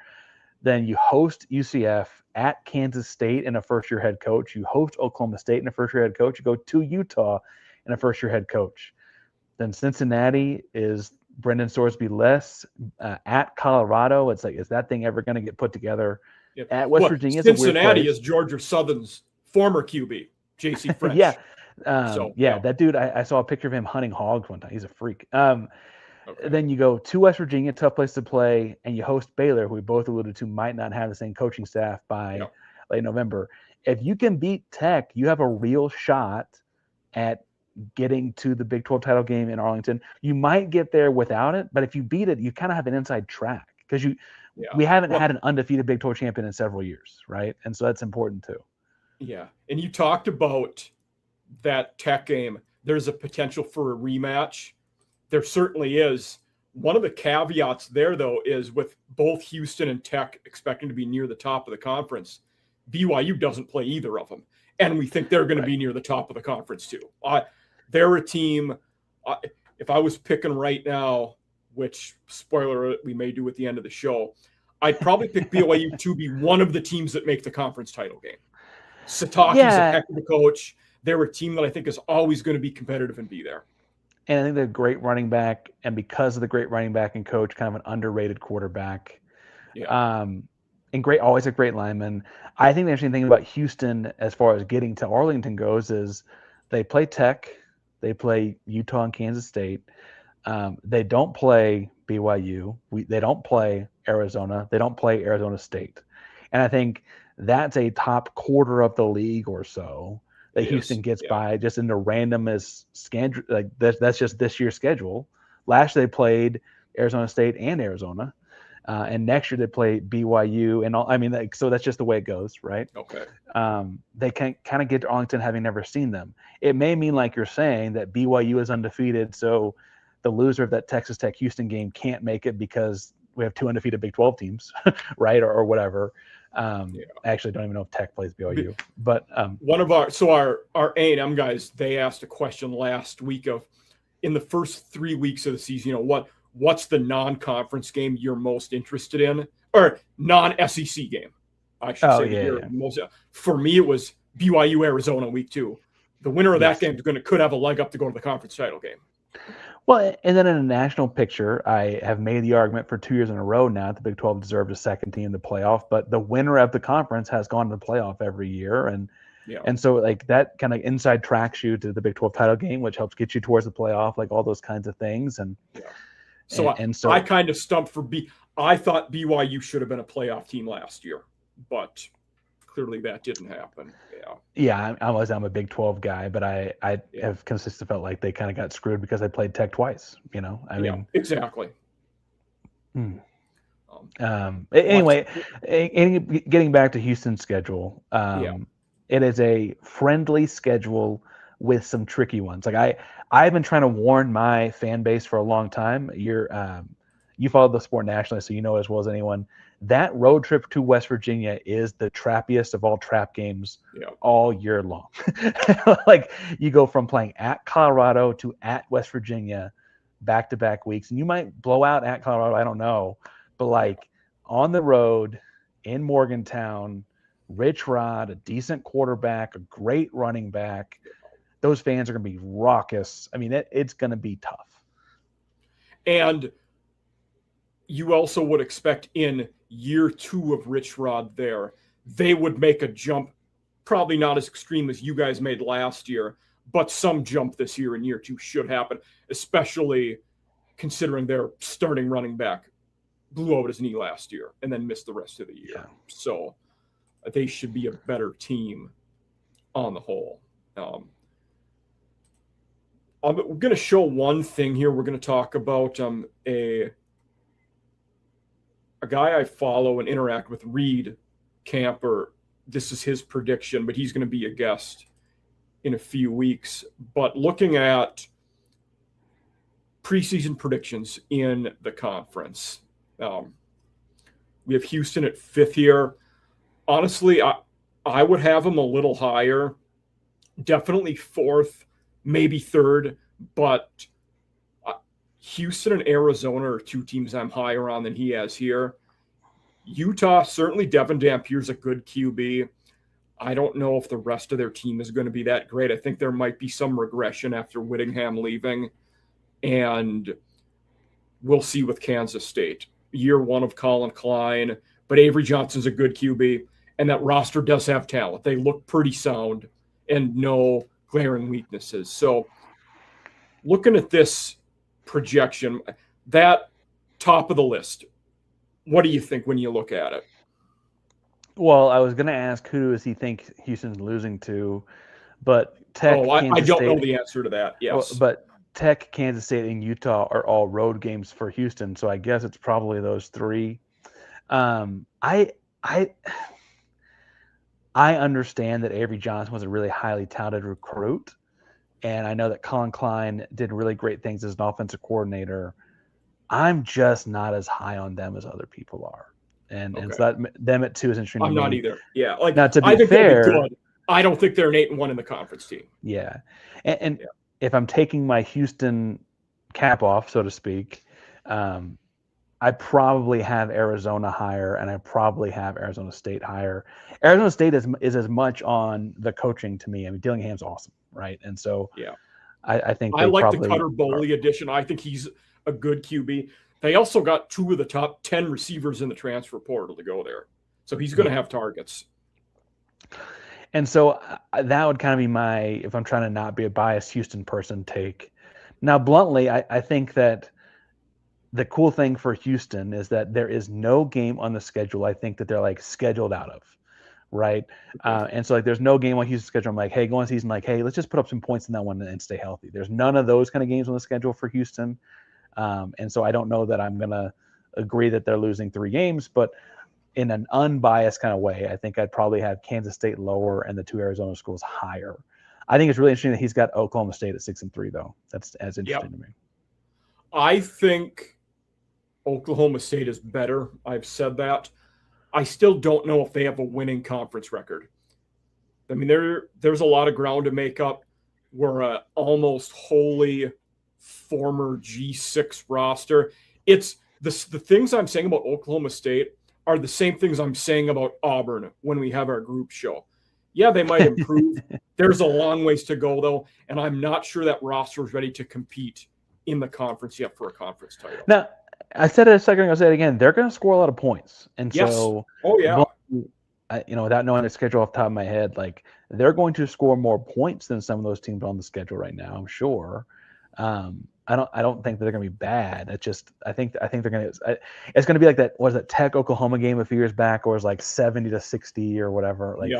[SPEAKER 2] Then you host UCF, at Kansas State and a first-year head coach. You host Oklahoma State and a first-year head coach. You go to Utah and a first-year head coach. Then Cincinnati is Brendan Sorsby less. At Colorado, it's like, is that thing ever going to get put together?
[SPEAKER 1] Yeah.
[SPEAKER 2] At West Virginia,
[SPEAKER 1] Cincinnati is Georgia Southern's former QB, J.C. French.
[SPEAKER 2] Yeah.
[SPEAKER 1] Yeah,
[SPEAKER 2] that dude, I saw a picture of him hunting hogs one time. He's a freak.
[SPEAKER 1] Okay.
[SPEAKER 2] Then you go to West Virginia, tough place to play, and you host Baylor, who we both alluded to might not have the same coaching staff by late November. If you can beat Tech, you have a real shot at getting to the Big 12 title game in Arlington. You might get there without it, but if you beat it, you kind of have an inside track, because we haven't had an undefeated Big 12 champion in several years, right? And so that's important too.
[SPEAKER 1] Yeah, and you talked about that Tech game. There's a potential for a rematch. There certainly is. One of the caveats there, though, is with both Houston and Tech expecting to be near the top of the conference, BYU doesn't play either of them. And we think they're going to be near the top of the conference, too. They're a team, if I was picking right now, which, spoiler, we may do at the end of the show, I'd probably pick BYU to be one of the teams that make the conference title game. Sataki's a heck of a coach. They're a team that I think is always going to be competitive and be there.
[SPEAKER 2] And I think they're a great running back, and because of the great running back and coach, kind of an underrated quarterback.
[SPEAKER 1] Yeah.
[SPEAKER 2] And always a great lineman. I think the interesting thing about Houston as far as getting to Arlington goes is they play Tech, they play Utah and Kansas State. They don't play BYU. They don't play Arizona. They don't play Arizona State. And I think that's a top quarter of the league or so that Houston gets by just in the randomest schedule. Like that's just this year's schedule. Last year they played Arizona State and Arizona, and next year they play BYU and all. I mean, so that's just the way it goes, right?
[SPEAKER 1] Okay.
[SPEAKER 2] They can kind of get to Arlington having never seen them. It may mean, like you're saying, that BYU is undefeated, so the loser of that Texas Tech Houston game can't make it because we have two undefeated Big 12 teams, right, or whatever. I actually don't even know if Tech plays BYU, but
[SPEAKER 1] one of our A&M guys, they asked a question last week of, in the first 3 weeks of the season, what's the non-conference game you're most interested in, or non-SEC game, I should say. Most, for me, it was BYU Arizona week 2. The winner of that game could have a leg up to go to the conference title game.
[SPEAKER 2] Well, and then in a national picture, I have made the argument for 2 years in a row now that the Big 12 deserved a second team in the playoff, but the winner of the conference has gone to the playoff every year. And so like that kind of inside tracks you to the Big 12 title game, which helps get you towards the playoff, like all those kinds of things. So
[SPEAKER 1] I kind of stumped for I thought BYU should have been a playoff team last year, but clearly that didn't happen.
[SPEAKER 2] I'm a Big 12 guy, but I have consistently felt like they kind of got screwed because they played Tech twice. I mean,
[SPEAKER 1] exactly.
[SPEAKER 2] Anyway, getting back to Houston's schedule, it is a friendly schedule with some tricky ones. Like I've been trying to warn my fan base for a long time. You follow the sport nationally, so you know as well as anyone. That road trip to West Virginia is the trappiest of all trap games all year long. Like you go from playing at Colorado to at West Virginia back-to-back weeks, and you might blow out at Colorado, I don't know, but like on the road in Morgantown, Rich Rod, a decent quarterback, a great running back, those fans are going to be raucous. I mean, it's going to be tough.
[SPEAKER 1] And you also would expect in year 2 of Rich Rod there, they would make a jump, probably not as extreme as you guys made last year, but some jump this year in year 2 should happen, especially considering their starting running back blew out his knee last year and then missed the rest of the year. So they should be a better team on the whole. We're going to show one thing here. We're going to talk about a guy I follow and interact with, Reed Camper. This is his prediction, but he's going to be a guest in a few weeks. But looking at preseason predictions in the conference. We have Houston at 5th here. Honestly, I would have them a little higher. Definitely 4th, maybe 3rd, but Houston and Arizona are 2 teams I'm higher on than he has here. Utah, certainly Devin Dampier's a good QB. I don't know if the rest of their team is going to be that great. I think there might be some regression after Whittingham leaving, and we'll see with Kansas State. Year 1 of Colin Klein, but Avery Johnson's a good QB, and that roster does have talent. They look pretty sound and no glaring weaknesses. So looking at this projection, that top of the list, what do you think when you look at it?
[SPEAKER 2] Well, I was going to ask who does he think Houston's losing to, but Tech,
[SPEAKER 1] I don't know the answer to that. Yes,
[SPEAKER 2] but Tech, Kansas State, and Utah are all road games for Houston, so I guess it's probably those 3. I understand that Avery Johnson was a really highly touted recruit, and I know that Colin Klein did really great things as an offensive coordinator. I'm just not as high on them as other people are. And so them at 2 is interesting.
[SPEAKER 1] I'm not either. Yeah. Like,
[SPEAKER 2] now, to be fair,
[SPEAKER 1] I don't think they're an 8-1 in the conference team.
[SPEAKER 2] Yeah. And if I'm taking my Houston cap off, so to speak, I probably have Arizona higher, and I probably have Arizona State higher. Arizona State is as much on the coaching to me. I mean, Dillingham's awesome, right? And so I think
[SPEAKER 1] I like the Cutter Boley addition. I think he's a good QB. They also got 2 of the top 10 receivers in the transfer portal to go there. So he's going to have targets.
[SPEAKER 2] And so that would kind of be my, if I'm trying to not be a biased Houston person, take. Now, bluntly, I think that the cool thing for Houston is that there is no game on the schedule I think that they're like scheduled out of, right? And so like there's no game on Houston's schedule I'm like, hey, go on season, like, hey, let's just put up some points in that one and stay healthy. There's none of those kind of games on the schedule for Houston. And so I don't know that I'm going to agree that they're losing 3 games, but in an unbiased kind of way, I think I'd probably have Kansas State lower and the 2 Arizona schools higher. I think it's really interesting that he's got Oklahoma State at 6-3, though. That's as interesting to me.
[SPEAKER 1] I think Oklahoma State is better. I've said that. I still don't know if they have a winning conference record. I mean, there's a lot of ground to make up. We're a almost wholly former G6 roster. It's the things I'm saying about Oklahoma State are the same things I'm saying about Auburn when we have our group show. Yeah, they might improve. There's a long ways to go, though, and I'm not sure that roster is ready to compete in the conference yet for a conference title.
[SPEAKER 2] Now, I said it a second ago, I'll say it again. They're going to score a lot of points. And so, without knowing the schedule off the top of my head, like they're going to score more points than some of those teams on the schedule right now, I'm sure. I don't think that they're going to be bad. It's just I think they're going to. It's going to be like that. Was it Tech Oklahoma game a few years back, or was like 70-60 or whatever? Like,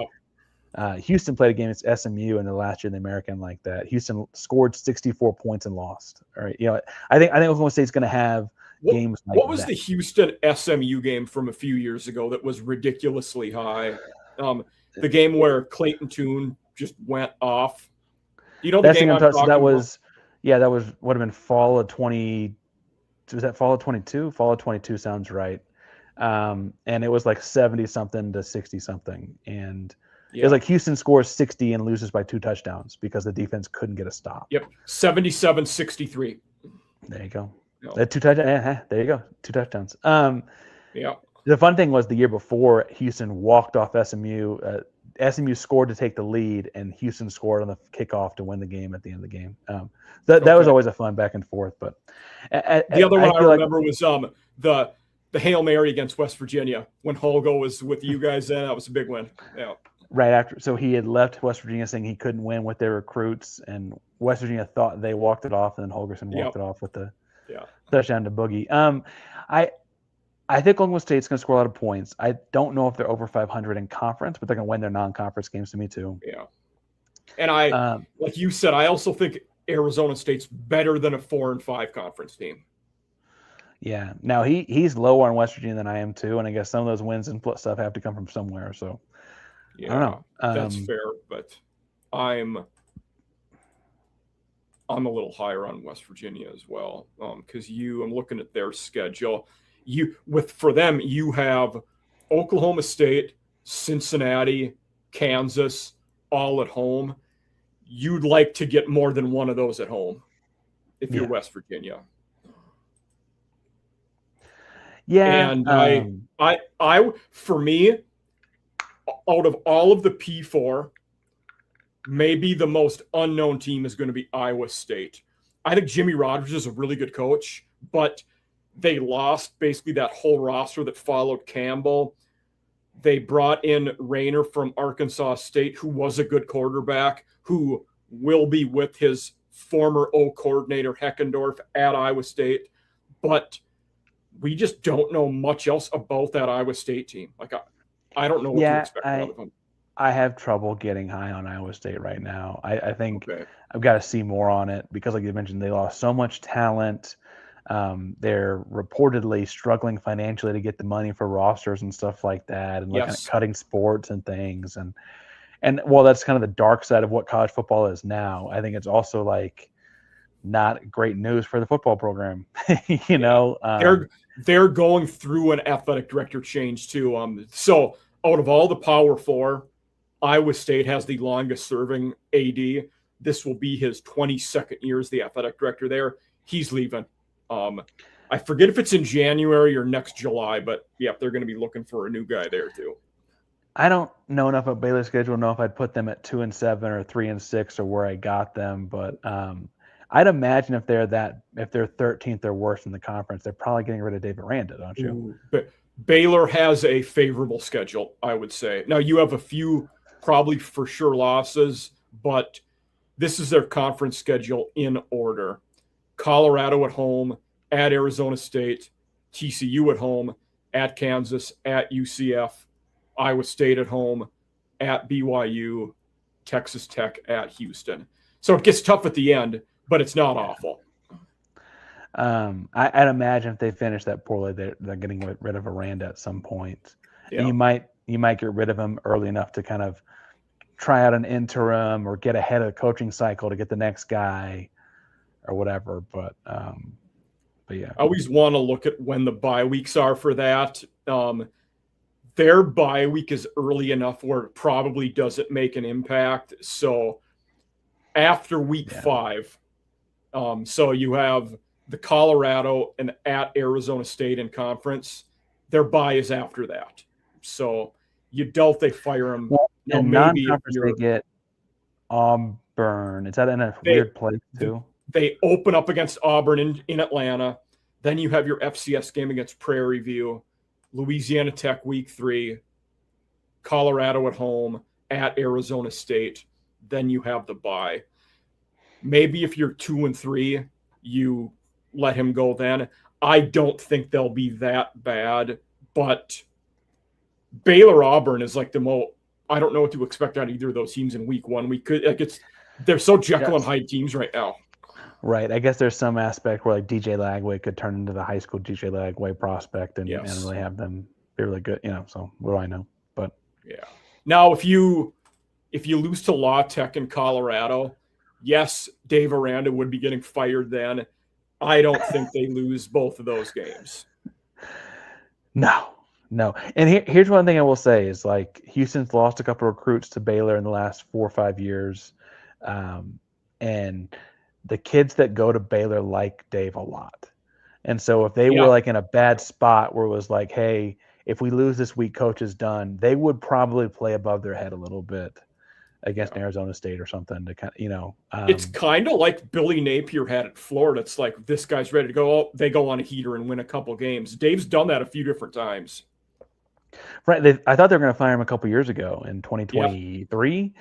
[SPEAKER 2] Houston played a game against SMU in the last year in the American like that. Houston scored 64 points and lost. All right, I think Oklahoma State's going to have games like that.
[SPEAKER 1] What was the Houston SMU game from a few years ago that was ridiculously high? The game where Clayton Tune just went off. You know the game I'm talking
[SPEAKER 2] that
[SPEAKER 1] about?
[SPEAKER 2] Would have been fall of 20. Was that fall of 22? Fall of 22 sounds right. And it was like 70-something to 60-something. And it was like Houston scores 60 and loses by 2 touchdowns because the defense couldn't get a stop.
[SPEAKER 1] Yep, 77-63.
[SPEAKER 2] There you go.
[SPEAKER 1] Yep.
[SPEAKER 2] 2 touchdowns. There you go. 2 touchdowns.
[SPEAKER 1] The
[SPEAKER 2] fun thing was the year before Houston walked off SMU. SMU scored to take the lead, and Houston scored on the kickoff to win the game at the end of the game. That was always a fun back and forth. But
[SPEAKER 1] the other one I remember was the Hail Mary against West Virginia when Holgo was with you guys. Then that was a big win. Yeah.
[SPEAKER 2] Right after, so he had left West Virginia saying he couldn't win with their recruits, and West Virginia thought they walked it off, and then Holgerson walked it off with the touchdown to Boogie. I think Oklahoma State's going to score a lot of points. I don't know if they're over 500 in conference, but they're going to win their non-conference games to me too.
[SPEAKER 1] Yeah. And like you said, I also think Arizona State's better than a 4-5 conference team.
[SPEAKER 2] Yeah. Now he's lower on West Virginia than I am too, and I guess some of those wins and stuff have to come from somewhere. So I don't know.
[SPEAKER 1] That's fair, but I'm I'm a little higher on West Virginia as well, because I'm looking at their schedule. For them, you have Oklahoma State, Cincinnati, Kansas, all at home. You'd like to get more than one of those at home if you're West Virginia.
[SPEAKER 2] Yeah,
[SPEAKER 1] and I for me, out of all of the P4, maybe the most unknown team is going to be Iowa State. I think Jimmy Rogers is a really good coach, but they lost basically that whole roster that followed Campbell. They brought in Rayner from Arkansas State, who was a good quarterback, who will be with his former O coordinator Heckendorf at Iowa State. But we just don't know much else about that Iowa State team. Like, I don't know what to expect out of them.
[SPEAKER 2] I have trouble getting high on Iowa State right now. I think I've got to see more on it because, like you mentioned, they lost so much talent. They're reportedly struggling financially to get the money for rosters and stuff like that, and looking at cutting sports and things. And while that's kind of the dark side of what college football is now, I think it's also like not great news for the football program. you know,
[SPEAKER 1] they're going through an athletic director change too. So out of all the Power Four, Iowa State has the longest serving AD. This will be his 22nd year as the athletic director there. He's leaving. I forget if it's in January or next July, but yeah, they're going to be looking for a new guy there too.
[SPEAKER 2] I don't know enough about Baylor's schedule to know if I'd put them at 2-7 or 3-6 or where I got them, but I'd imagine if they're 13th or worse in the conference, they're probably getting rid of David Aranda, don't you?
[SPEAKER 1] But Baylor has a favorable schedule, I would say. Now you have a few probably for sure losses, but this is their conference schedule in order. Colorado at home, at Arizona State, TCU at home, at Kansas, at UCF, Iowa State at home, at BYU, Texas Tech, at Houston. So it gets tough at the end, but it's not awful.
[SPEAKER 2] I'd imagine if they finish that poorly, they're getting rid of Aranda at some point. Yeah. And you might get rid of him early enough to kind of try out an interim or get ahead of the coaching cycle to get the next guy or whatever. But yeah.
[SPEAKER 1] I always want to look at when the bye weeks are for that. Their bye week is early enough where it probably doesn't make an impact. So after week 5, so you have the Colorado and at Arizona State in conference. Their bye is after that. So you doubt they fire him.
[SPEAKER 2] Well, and non-conference they get Auburn. Is that in a weird place too?
[SPEAKER 1] They open up against Auburn in Atlanta. Then you have your FCS game against Prairie View, Louisiana Tech week 3, Colorado at home, at Arizona State. Then you have the bye. Maybe if you're 2-3, you let him go then. I don't think they'll be that bad, but Baylor Auburn is like the most. I don't know what to expect out of either of those teams in week 1. They're so Jekyll and Hyde teams right now.
[SPEAKER 2] Right. I guess there's some aspect where like DJ Lagway could turn into the high school DJ Lagway prospect and really have them be really good. So what do I know? But
[SPEAKER 1] yeah. Now if you lose to La Tech in Colorado, yes, Dave Aranda would be getting fired then. I don't think they lose both of those games.
[SPEAKER 2] No. And here's one thing I will say is like Houston's lost a couple of recruits to Baylor in the last 4 or 5 years. And the kids that go to Baylor like Dave a lot. And so if they were like in a bad spot where it was like, hey, if we lose this week, coach is done, they would probably play above their head a little bit against Arizona State or something to kind of,
[SPEAKER 1] it's kind of like Billy Napier had at Florida. It's like, this guy's ready to go. Oh, they go on a heater and win a couple games. Dave's done that a few different times.
[SPEAKER 2] Right. I thought they were going to fire him a couple years ago in 2023.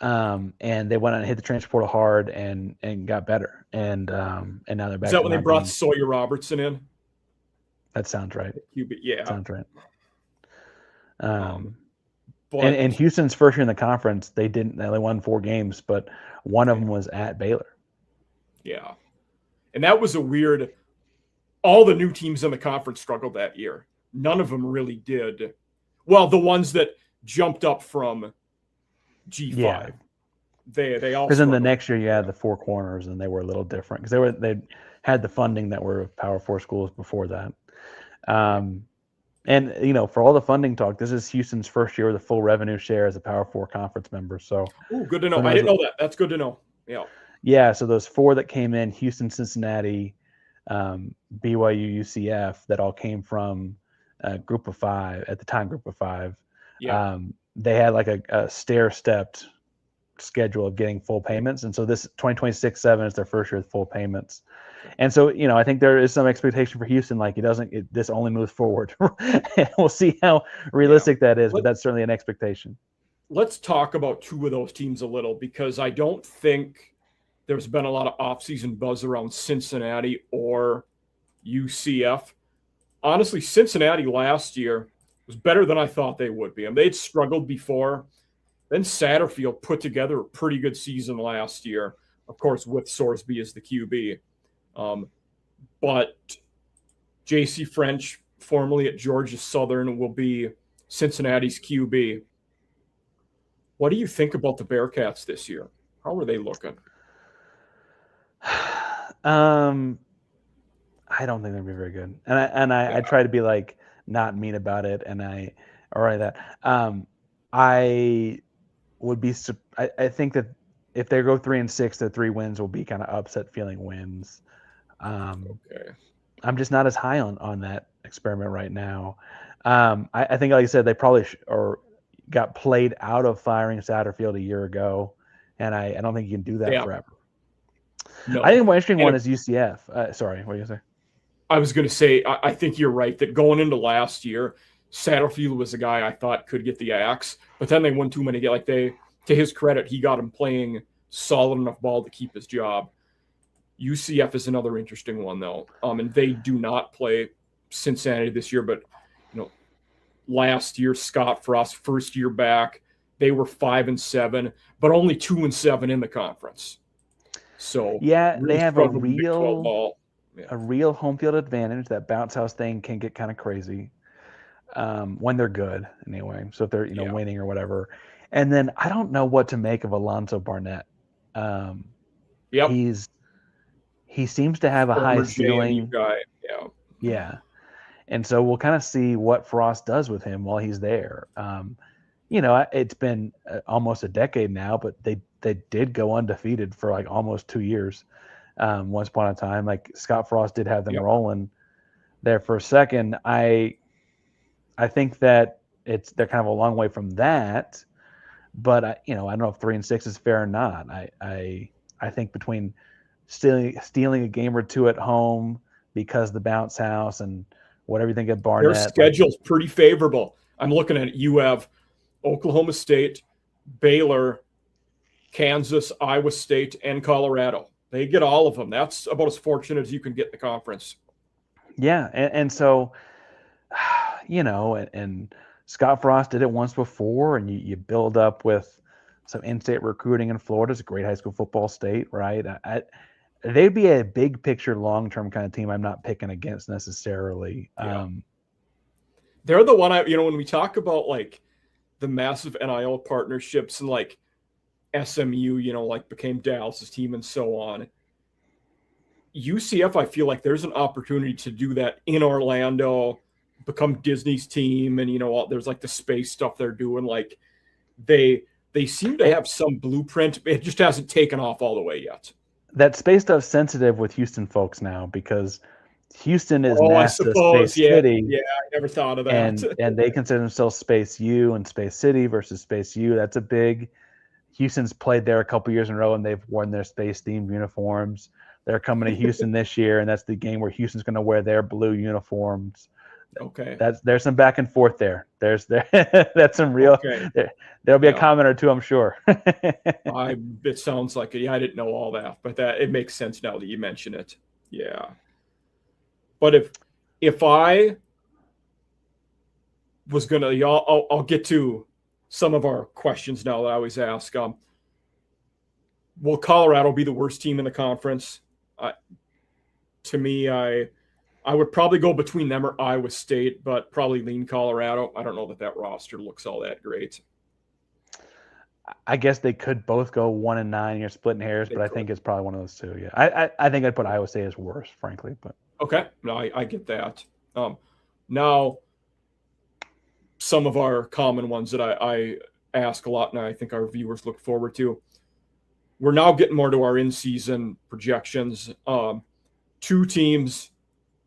[SPEAKER 2] And they went out and hit the transfer portal hard and got better. And now they're back.
[SPEAKER 1] Is that when they brought Sawyer Robertson in?
[SPEAKER 2] That sounds right.
[SPEAKER 1] Yeah.
[SPEAKER 2] Sounds right. And Houston's first year in the conference, they won 4 games, but one of them was at Baylor.
[SPEAKER 1] Yeah. And that was all the new teams in the conference struggled that year. None of them really did. Well, the ones that jumped up from G5. They all
[SPEAKER 2] Because in the
[SPEAKER 1] struggled.
[SPEAKER 2] next year you had the four corners, and they were a little different because they had the funding that were Power Four schools before that. And for all the funding talk, this is Houston's first year with a full revenue share as a Power Four conference member. So,
[SPEAKER 1] Good to know.
[SPEAKER 2] who knows
[SPEAKER 1] I didn't know that. That's good to know. Yeah.
[SPEAKER 2] Yeah. So those four that came in, Houston, Cincinnati, BYU, UCF, that all came from Group of Five at the time. Group of Five.
[SPEAKER 1] Yeah.
[SPEAKER 2] They had like a stair-stepped schedule of getting full payments, and so this 2026-7 is their first year with full payments. And so, I think there is some expectation for Houston, like this only moves forward. We'll see how realistic that is, but that's certainly an expectation.
[SPEAKER 1] Let's talk about two of those teams a little, because I don't think there's been a lot of offseason buzz around Cincinnati or UCF. Honestly, Cincinnati last year was better than I thought they would be. I mean, they'd struggled before. Then Satterfield put together a pretty good season last year, of course, with Sorsby as the QB. But J.C. French, formerly at Georgia Southern, will be Cincinnati's QB. What do you think about the Bearcats this year? How are they looking?
[SPEAKER 2] I don't think they'll be very good, and I try to be like not mean about it, and I would be. I think that if they go 3-6, their 3 wins will be kind of upset feeling wins.
[SPEAKER 1] Okay.
[SPEAKER 2] I'm just not as high on that experiment right now. I think, like I said, they probably got played out of firing Satterfield a year ago, and I don't think you can do that forever.
[SPEAKER 1] No.
[SPEAKER 2] I think the more interesting one is UCF. Sorry, what are you going to say?
[SPEAKER 1] I was going to say, I think you're right that going into last year, Satterfield was a guy I thought could get the axe, but then they won too many. To his credit, he got him playing solid enough ball to keep his job. UCF is another interesting one, though. And they do not play Cincinnati this year, but last year, Scott Frost, first year back, they were 5-7, but only 2-7 in the conference. So
[SPEAKER 2] yeah, they have a real home field advantage. That bounce house thing can get kind of crazy when they're good, anyway. So if they're winning or whatever. And then I don't know what to make of Alonzo Barnett. He seems to have a high ceiling
[SPEAKER 1] guy.
[SPEAKER 2] Yeah. And so we'll kind of see what Frost does with him while he's there. It's been almost a decade now, but they did go undefeated for like almost 2 years. Once upon a time, like Scott Frost did have them rolling there for a second. I think that they're kind of a long way from that, but I don't know if 3-6 is fair or not. I think between stealing a game or two at home because the bounce house and whatever you think of Barnett,
[SPEAKER 1] their schedule's pretty favorable. I'm looking at it. You have Oklahoma State, Baylor, Kansas, Iowa State, and Colorado. They get all of them. That's about as fortunate as you can get in the conference.
[SPEAKER 2] Yeah, and so, and Scott Frost did it once before, and you build up with some in-state recruiting in Florida. It's a great high school football state, right? They'd be a big picture, long-term kind of team I'm not picking against necessarily.
[SPEAKER 1] Yeah. They're the one when we talk about like the massive NIL partnerships and like SMU, became Dallas's team and so on. UCF, I feel like there's an opportunity to do that in Orlando, become Disney's team, and there's like the space stuff they're doing. Like they seem to have some blueprint. It just hasn't taken off all the way yet.
[SPEAKER 2] That space stuff's sensitive with Houston folks now because Houston is NASA Space City.
[SPEAKER 1] Yeah, I never thought of that.
[SPEAKER 2] And they consider themselves Space U and Space City versus Space U. That's a big. Houston's played there a couple years in a row, and they've worn their space-themed uniforms. They're coming to Houston this year, and that's the game where Houston's going to wear their blue uniforms.
[SPEAKER 1] Okay.
[SPEAKER 2] There's some back and forth there. That's some real. Okay. There'll be a comment or two, I'm sure.
[SPEAKER 1] It sounds like it. Yeah, I didn't know all that, but it makes sense now that you mention it. Yeah. But if I was gonna, I'll get to some of our questions now that I always ask. Will Colorado be the worst team in the conference? To me, I would probably go between them or Iowa State, but probably lean Colorado. I don't know that roster looks all that great.
[SPEAKER 2] I guess they could both go 1-9. You're splitting hairs, but I think it's probably one of those two. Yeah, I think I'd put Iowa State as worse, frankly. But
[SPEAKER 1] okay, no, I get that. Now, some of our common ones that I ask a lot, and I think our viewers look forward to. We're now getting more to our in-season projections. 2 teams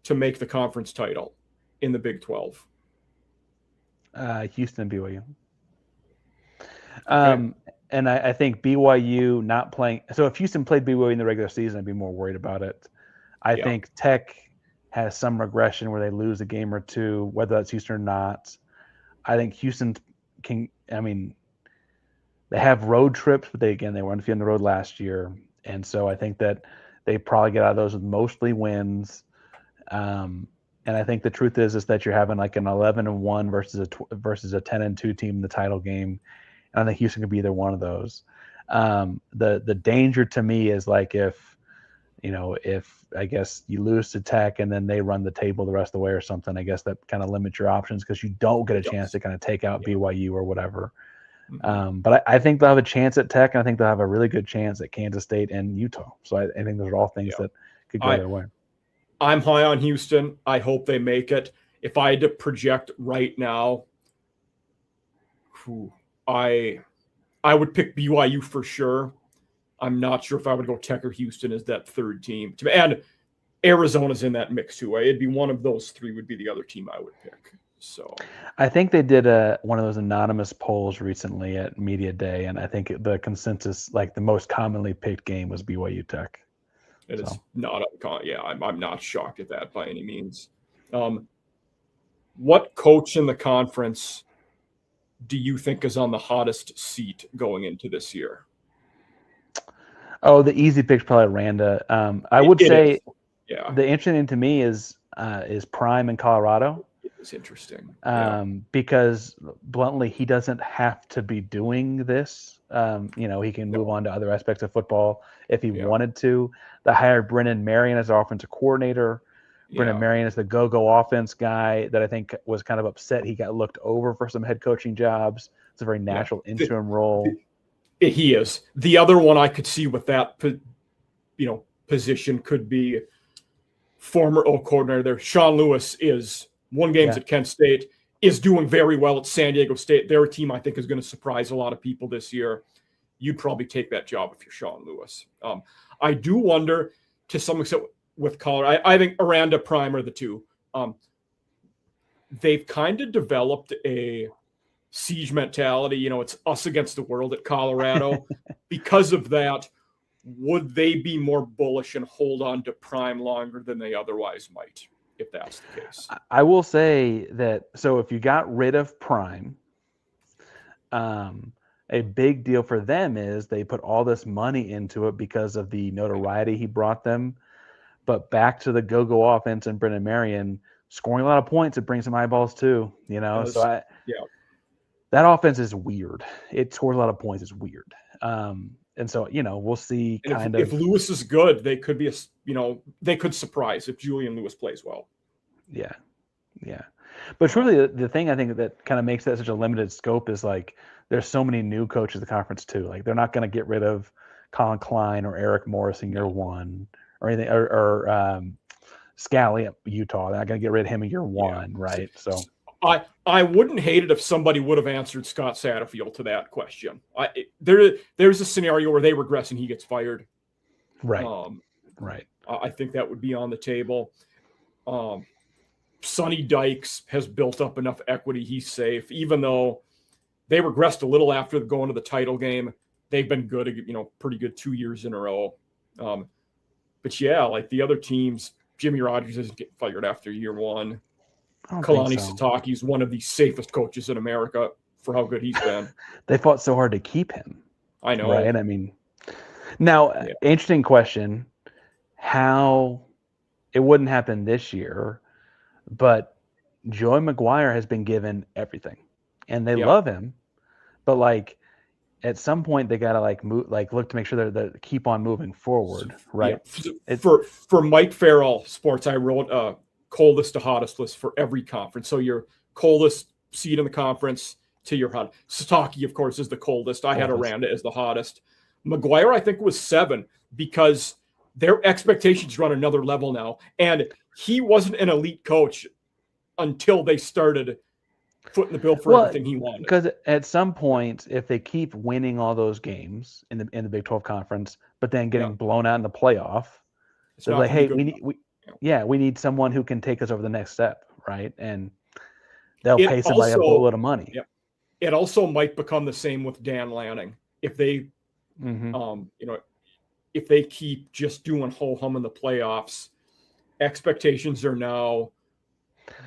[SPEAKER 1] to make the conference title in the Big 12.
[SPEAKER 2] Houston and BYU.
[SPEAKER 1] Okay.
[SPEAKER 2] And I think BYU not playing. So if Houston played BYU in the regular season, I'd be more worried about it. I think Tech has some regression where they lose a game or two, whether that's Houston or not. I think Houston can. I mean, they have road trips, but they were undefeated on the road last year, and so I think that they probably get out of those with mostly wins. And I think the truth is that you're having like an 11-1 versus a 10-2 team in the title game. And I think Houston could be either one of those. The danger to me is like if I guess you lose to Tech and then they run the table the rest of the way or something, I guess that kind of limits your options because you don't get a chance to kind of take out BYU or whatever.
[SPEAKER 1] Mm-hmm.
[SPEAKER 2] But I think they'll have a chance at Tech, and I think they'll have a really good chance at Kansas State and Utah. So I think those are all things that could go their way.
[SPEAKER 1] I'm high on Houston. I hope they make it. If I had to project right now, I would pick BYU for sure. I'm not sure if I would go Tech or Houston as that third team. And Arizona's in that mix too. It'd be one of those 3 would be the other team I would pick. So
[SPEAKER 2] I think they did one of those anonymous polls recently at Media Day, and I think the consensus, like the most commonly picked game, was BYU Tech.
[SPEAKER 1] It is not uncommon. Yeah, I'm not shocked at that by any means. What coach in the conference do you think is on the hottest seat going into this year?
[SPEAKER 2] Oh, the easy pick's probably Randa. I would say the interesting thing to me is Prime in Colorado.
[SPEAKER 1] It's interesting.
[SPEAKER 2] Because bluntly, he doesn't have to be doing this. He can move on to other aspects of football if he wanted to. They hired Brennan Marion as our offensive coordinator. Brennan Marion is the go-go offense guy that I think was kind of upset he got looked over for some head coaching jobs. It's a very natural interim role.
[SPEAKER 1] He is. The other one I could see with that, position could be former O coordinator there. Sean Lewis is won games at Kent State, is doing very well at San Diego State. They're a team I think is going to surprise a lot of people this year. You'd probably take that job if you're Sean Lewis. I do wonder to some extent with Colorado. I think Aranda, Prime are the 2. They've kind of developed a siege mentality. It's us against the world at Colorado. Because of that, would they be more bullish and hold on to Prime longer than they otherwise might, if that's the case?
[SPEAKER 2] I will say that, so if you got rid of Prime, a big deal for them is they put all this money into it because of the notoriety he brought them. But back to the go-go offense and Brennan Marion scoring a lot of points, it brings some eyeballs too, that offense is weird. It scores a lot of points. It's weird. And so, we'll see
[SPEAKER 1] if Lewis is good, they could be they could surprise if Julian Lewis plays well.
[SPEAKER 2] Yeah. Yeah. But truly the thing I think that kind of makes that such a limited scope is like, there's so many new coaches in the conference too. Like they're not going to get rid of Colin Klein or Eric Morris in year 1 or anything, or Scally at Utah. They're not going to get rid of him in year 1. Right. So
[SPEAKER 1] I wouldn't hate it if somebody would have answered Scott Satterfield to that question. There's a scenario where they regress and he gets fired.
[SPEAKER 2] Right. Right.
[SPEAKER 1] I think that would be on the table. Sonny Dykes has built up enough equity. He's safe, even though they regressed a little after going to the title game. They've been good, pretty good 2 years in a row. But like the other teams, Jimmy Rogers isn't getting fired after year 1. Kalani Sitake is one of the safest coaches in America for how good he's been.
[SPEAKER 2] They fought so hard to keep him.
[SPEAKER 1] I know.
[SPEAKER 2] Right. I mean, now, interesting question. How it wouldn't happen this year, but Joey McGuire has been given everything and they love him, but like at some point they got to look to make sure they keep on moving forward. Right.
[SPEAKER 1] For Mike Farrell Sports, I wrote coldest to hottest list for every conference. So your coldest seed in the conference, to your hot. Sataki, of course, is the coldest. I had
[SPEAKER 2] Coldest.
[SPEAKER 1] Aranda as the hottest. McGuire, I think, was 7 because their expectations run another level now. And he wasn't an elite coach until they started footing the bill for everything he wanted.
[SPEAKER 2] Because at some point, if they keep winning all those games in the Big 12 conference, but then getting blown out in the playoff, so like, hey, we need someone who can take us over the next step, right? And they'll pay somebody a boatload of money.
[SPEAKER 1] Yeah. It also might become the same with Dan Lanning if they, if they keep just doing ho-hum in the playoffs. Expectations are now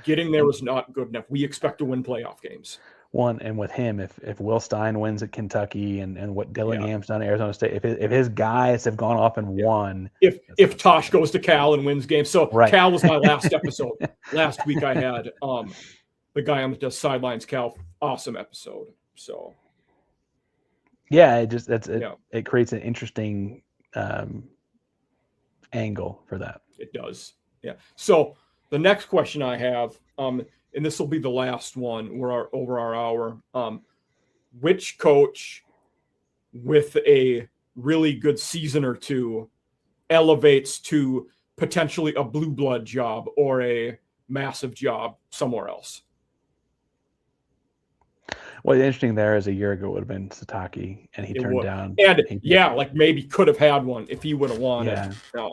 [SPEAKER 1] getting there is not good enough. We expect to win playoff games.
[SPEAKER 2] And with him, if Will Stein wins at Kentucky and what Dillingham's done at Arizona State, if his guys have gone off and won,
[SPEAKER 1] if Tosh goes to Cal and wins games, so Cal was my last episode. Last week I had the guy on the sidelines, Cal, awesome episode. So
[SPEAKER 2] it creates an interesting angle for that.
[SPEAKER 1] It does, yeah. So the next question I have, and this will be the last one. We're over our hour. Which coach with a really good season or two elevates to potentially a blue blood job or a massive job somewhere else?
[SPEAKER 2] Well, the interesting there is a year ago it would have been Sataki, and he turned down.
[SPEAKER 1] And like maybe could have had one if he would have wanted. Yeah.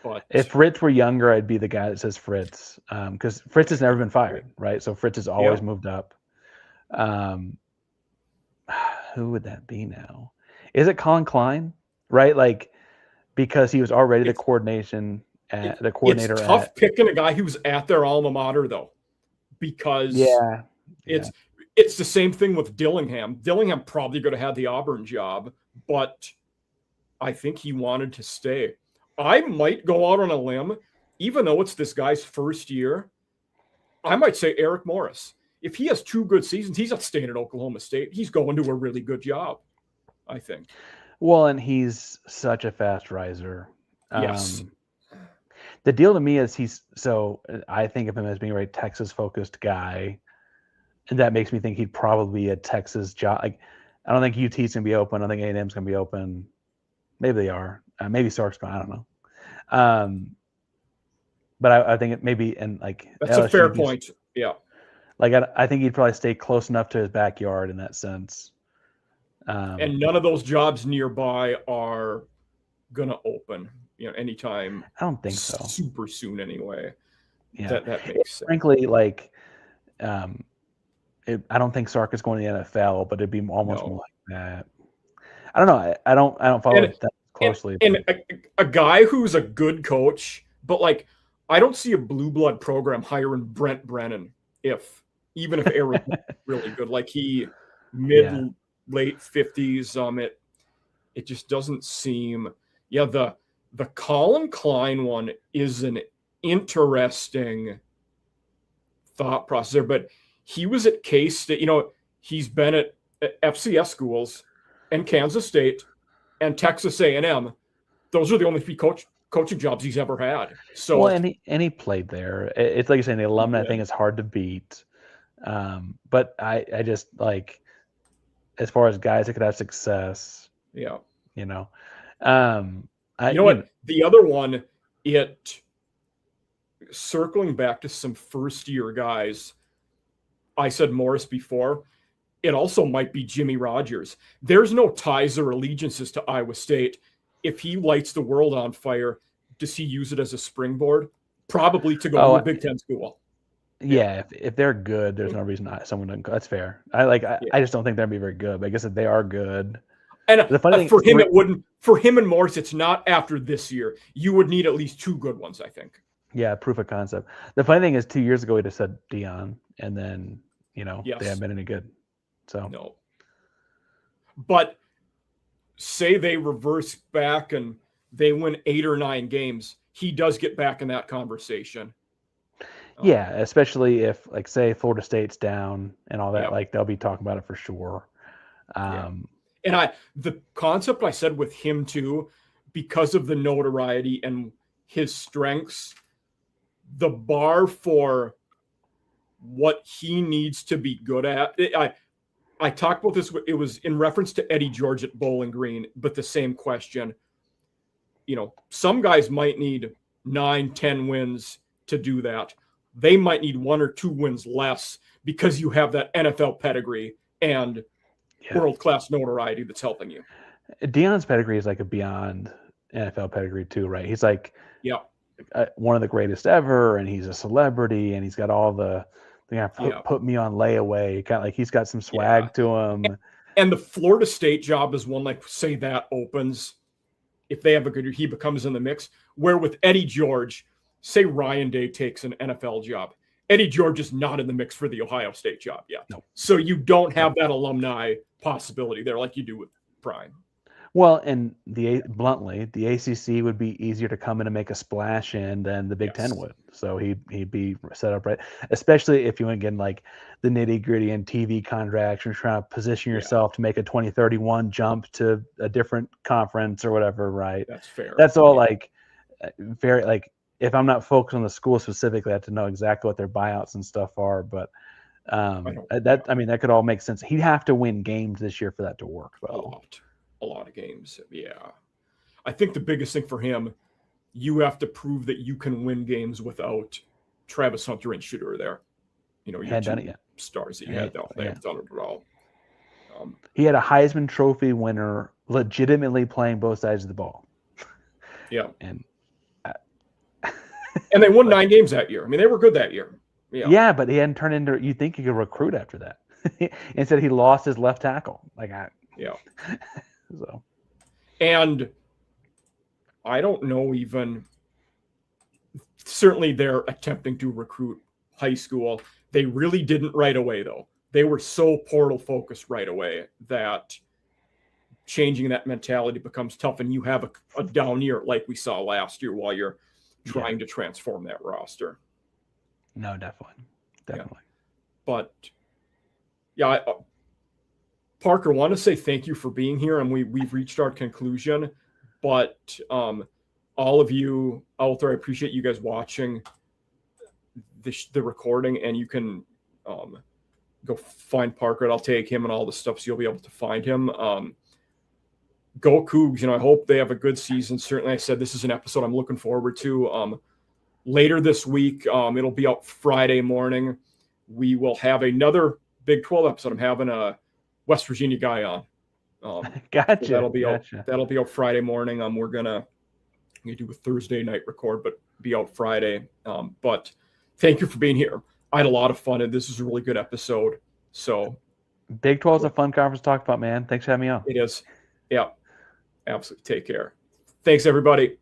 [SPEAKER 1] But
[SPEAKER 2] if Fritz were younger, I'd be the guy that says Fritz, because Fritz has never been fired, right? So Fritz has always moved up. Who would that be now? Is it Colin Klein? Right, like because he was already the coordinator.
[SPEAKER 1] It's tough picking a guy who's at their alma mater though, because it's the same thing with Dillingham. Dillingham probably could have had the Auburn job, but I think he wanted to stay. I might go out on a limb, even though it's this guy's first year. I might say Eric Morris. If he has 2 good seasons, he's not staying at Oklahoma State. He's going to a really good job, I think.
[SPEAKER 2] Well, and he's such a fast riser.
[SPEAKER 1] Yes.
[SPEAKER 2] The deal to me is I think of him as being a very Texas-focused guy, and that makes me think he'd probably be a Texas job. Like, I don't think UT's going to be open. I don't think A&M's going to be open. Maybe they are. Maybe Sark's going. I don't know. But I think it maybe
[SPEAKER 1] that's a fair point. Yeah.
[SPEAKER 2] Like I think he'd probably stay close enough to his backyard in that sense.
[SPEAKER 1] And none of those jobs nearby are gonna open, anytime.
[SPEAKER 2] I don't think so.
[SPEAKER 1] Super soon, anyway.
[SPEAKER 2] Yeah,
[SPEAKER 1] that makes sense.
[SPEAKER 2] Frankly, I don't think Sark is going to the NFL, but it'd be almost more like that. I don't know. I don't follow it that closely.
[SPEAKER 1] And a guy who's a good coach, but I don't see a blue blood program hiring Brent Brennan even if Aaron's really good. Like he late 50s. It just doesn't seem. Yeah, the Colin Klein one is an interesting thought process there, but he was at K-State. He's been at FCS schools and Kansas State and Texas A&M. Those are the only 3 coaching jobs he's ever had. So,
[SPEAKER 2] well, and he played there. It's like you're saying, the alumni thing is hard to beat. But I just as far as guys that could have success.
[SPEAKER 1] Yeah.
[SPEAKER 2] What?
[SPEAKER 1] The other one, circling back to some first year guys, I said Morris before. It also might be Jimmy Rogers. There's no ties or allegiances to Iowa State. If he lights the world on fire, does he use it as a springboard? Probably to go to a Big Ten school.
[SPEAKER 2] Yeah, if they're good, there's no reason someone doesn't go. That's fair. I just don't think they'd be very good. But I guess if they are good,
[SPEAKER 1] and the funny thing, for him, it wouldn't. For him and Morris, it's not after this year. You would need at least 2 good ones, I think.
[SPEAKER 2] Yeah, proof of concept. The funny thing is, 2 years ago, we just said Dion, and then they haven't been any good. So
[SPEAKER 1] no. But say they reverse back and they win 8 or 9 games, he does get back in that conversation.
[SPEAKER 2] Yeah, especially if, say, Florida State's down and all that, they'll be talking about it for sure.
[SPEAKER 1] And the concept I said with him too, because of the notoriety and his strengths, the bar for what he needs to be good at. I talked about this. It was in reference to Eddie George at Bowling Green, but the same question. Some guys might need 9-10 wins to do that. They might need 1 or 2 wins less because you have that NFL pedigree and world-class notoriety that's helping you.
[SPEAKER 2] Deion's pedigree is like a beyond NFL pedigree too, right? He's like one of the greatest ever, and he's a celebrity, and he's got all the put me on layaway. Kind of like he's got some swag to him.
[SPEAKER 1] And the Florida State job is one, like, say that opens. If they have a good year, he becomes in the mix. Where with Eddie George, say Ryan Day takes an NFL job. Eddie George is not in the mix for the Ohio State job yet.
[SPEAKER 2] No.
[SPEAKER 1] So you don't have that alumni possibility there like you do with Prime.
[SPEAKER 2] Well, and bluntly, the ACC would be easier to come in and make a splash in than the Big Ten would. So he'd be set up right, especially if you went again like the nitty gritty and TV contracts. You're trying to position yourself to make a 2031 jump to a different conference or whatever, right?
[SPEAKER 1] That's fair.
[SPEAKER 2] That's all like very like. If I'm not focused on the school specifically, I have to know exactly what their buyouts and stuff are. But that could all make sense. He'd have to win games this year for that to work, though.
[SPEAKER 1] A lot of games. Yeah. I think the biggest thing for him, you have to prove that you can win games without Travis Hunter and Shooter there. You
[SPEAKER 2] hadn't done it yet.
[SPEAKER 1] Stars that you had done. They haven't done it at all.
[SPEAKER 2] He had a Heisman Trophy winner legitimately playing both sides of the ball.
[SPEAKER 1] Yeah.
[SPEAKER 2] And
[SPEAKER 1] they won 9 games that year. I mean, they were good that year.
[SPEAKER 2] Yeah, but he hadn't turned into. You think he could recruit after that? Instead, he lost his left tackle. So,
[SPEAKER 1] and I don't know even. Certainly, they're attempting to recruit high school. They really didn't right away, though. They were so portal focused right away that changing that mentality becomes tough, and you have a down year like we saw last year while you're trying to transform that roster.
[SPEAKER 2] No, definitely.
[SPEAKER 1] Yeah. But Parker, want to say thank you for being here, and we've reached our conclusion. But all of you out there, I appreciate you guys watching the recording, and you can go find Parker. I'll take him and all the stuff, so you'll be able to find him. Go Coogs. I hope they have a good season. Certainly, I said this is an episode I'm looking forward to. Later this week, it'll be out Friday morning. We will have another Big 12 episode. I'm having a West Virginia guy on.
[SPEAKER 2] Gotcha.
[SPEAKER 1] So that'll be out Friday morning. We're gonna do a Thursday night record, but be out Friday. But thank you for being here. I had a lot of fun, and this is a really good episode. So
[SPEAKER 2] Big 12 is a fun conference to talk about, man. Thanks for having me on.
[SPEAKER 1] It is. Yeah. Absolutely. Take care. Thanks, everybody.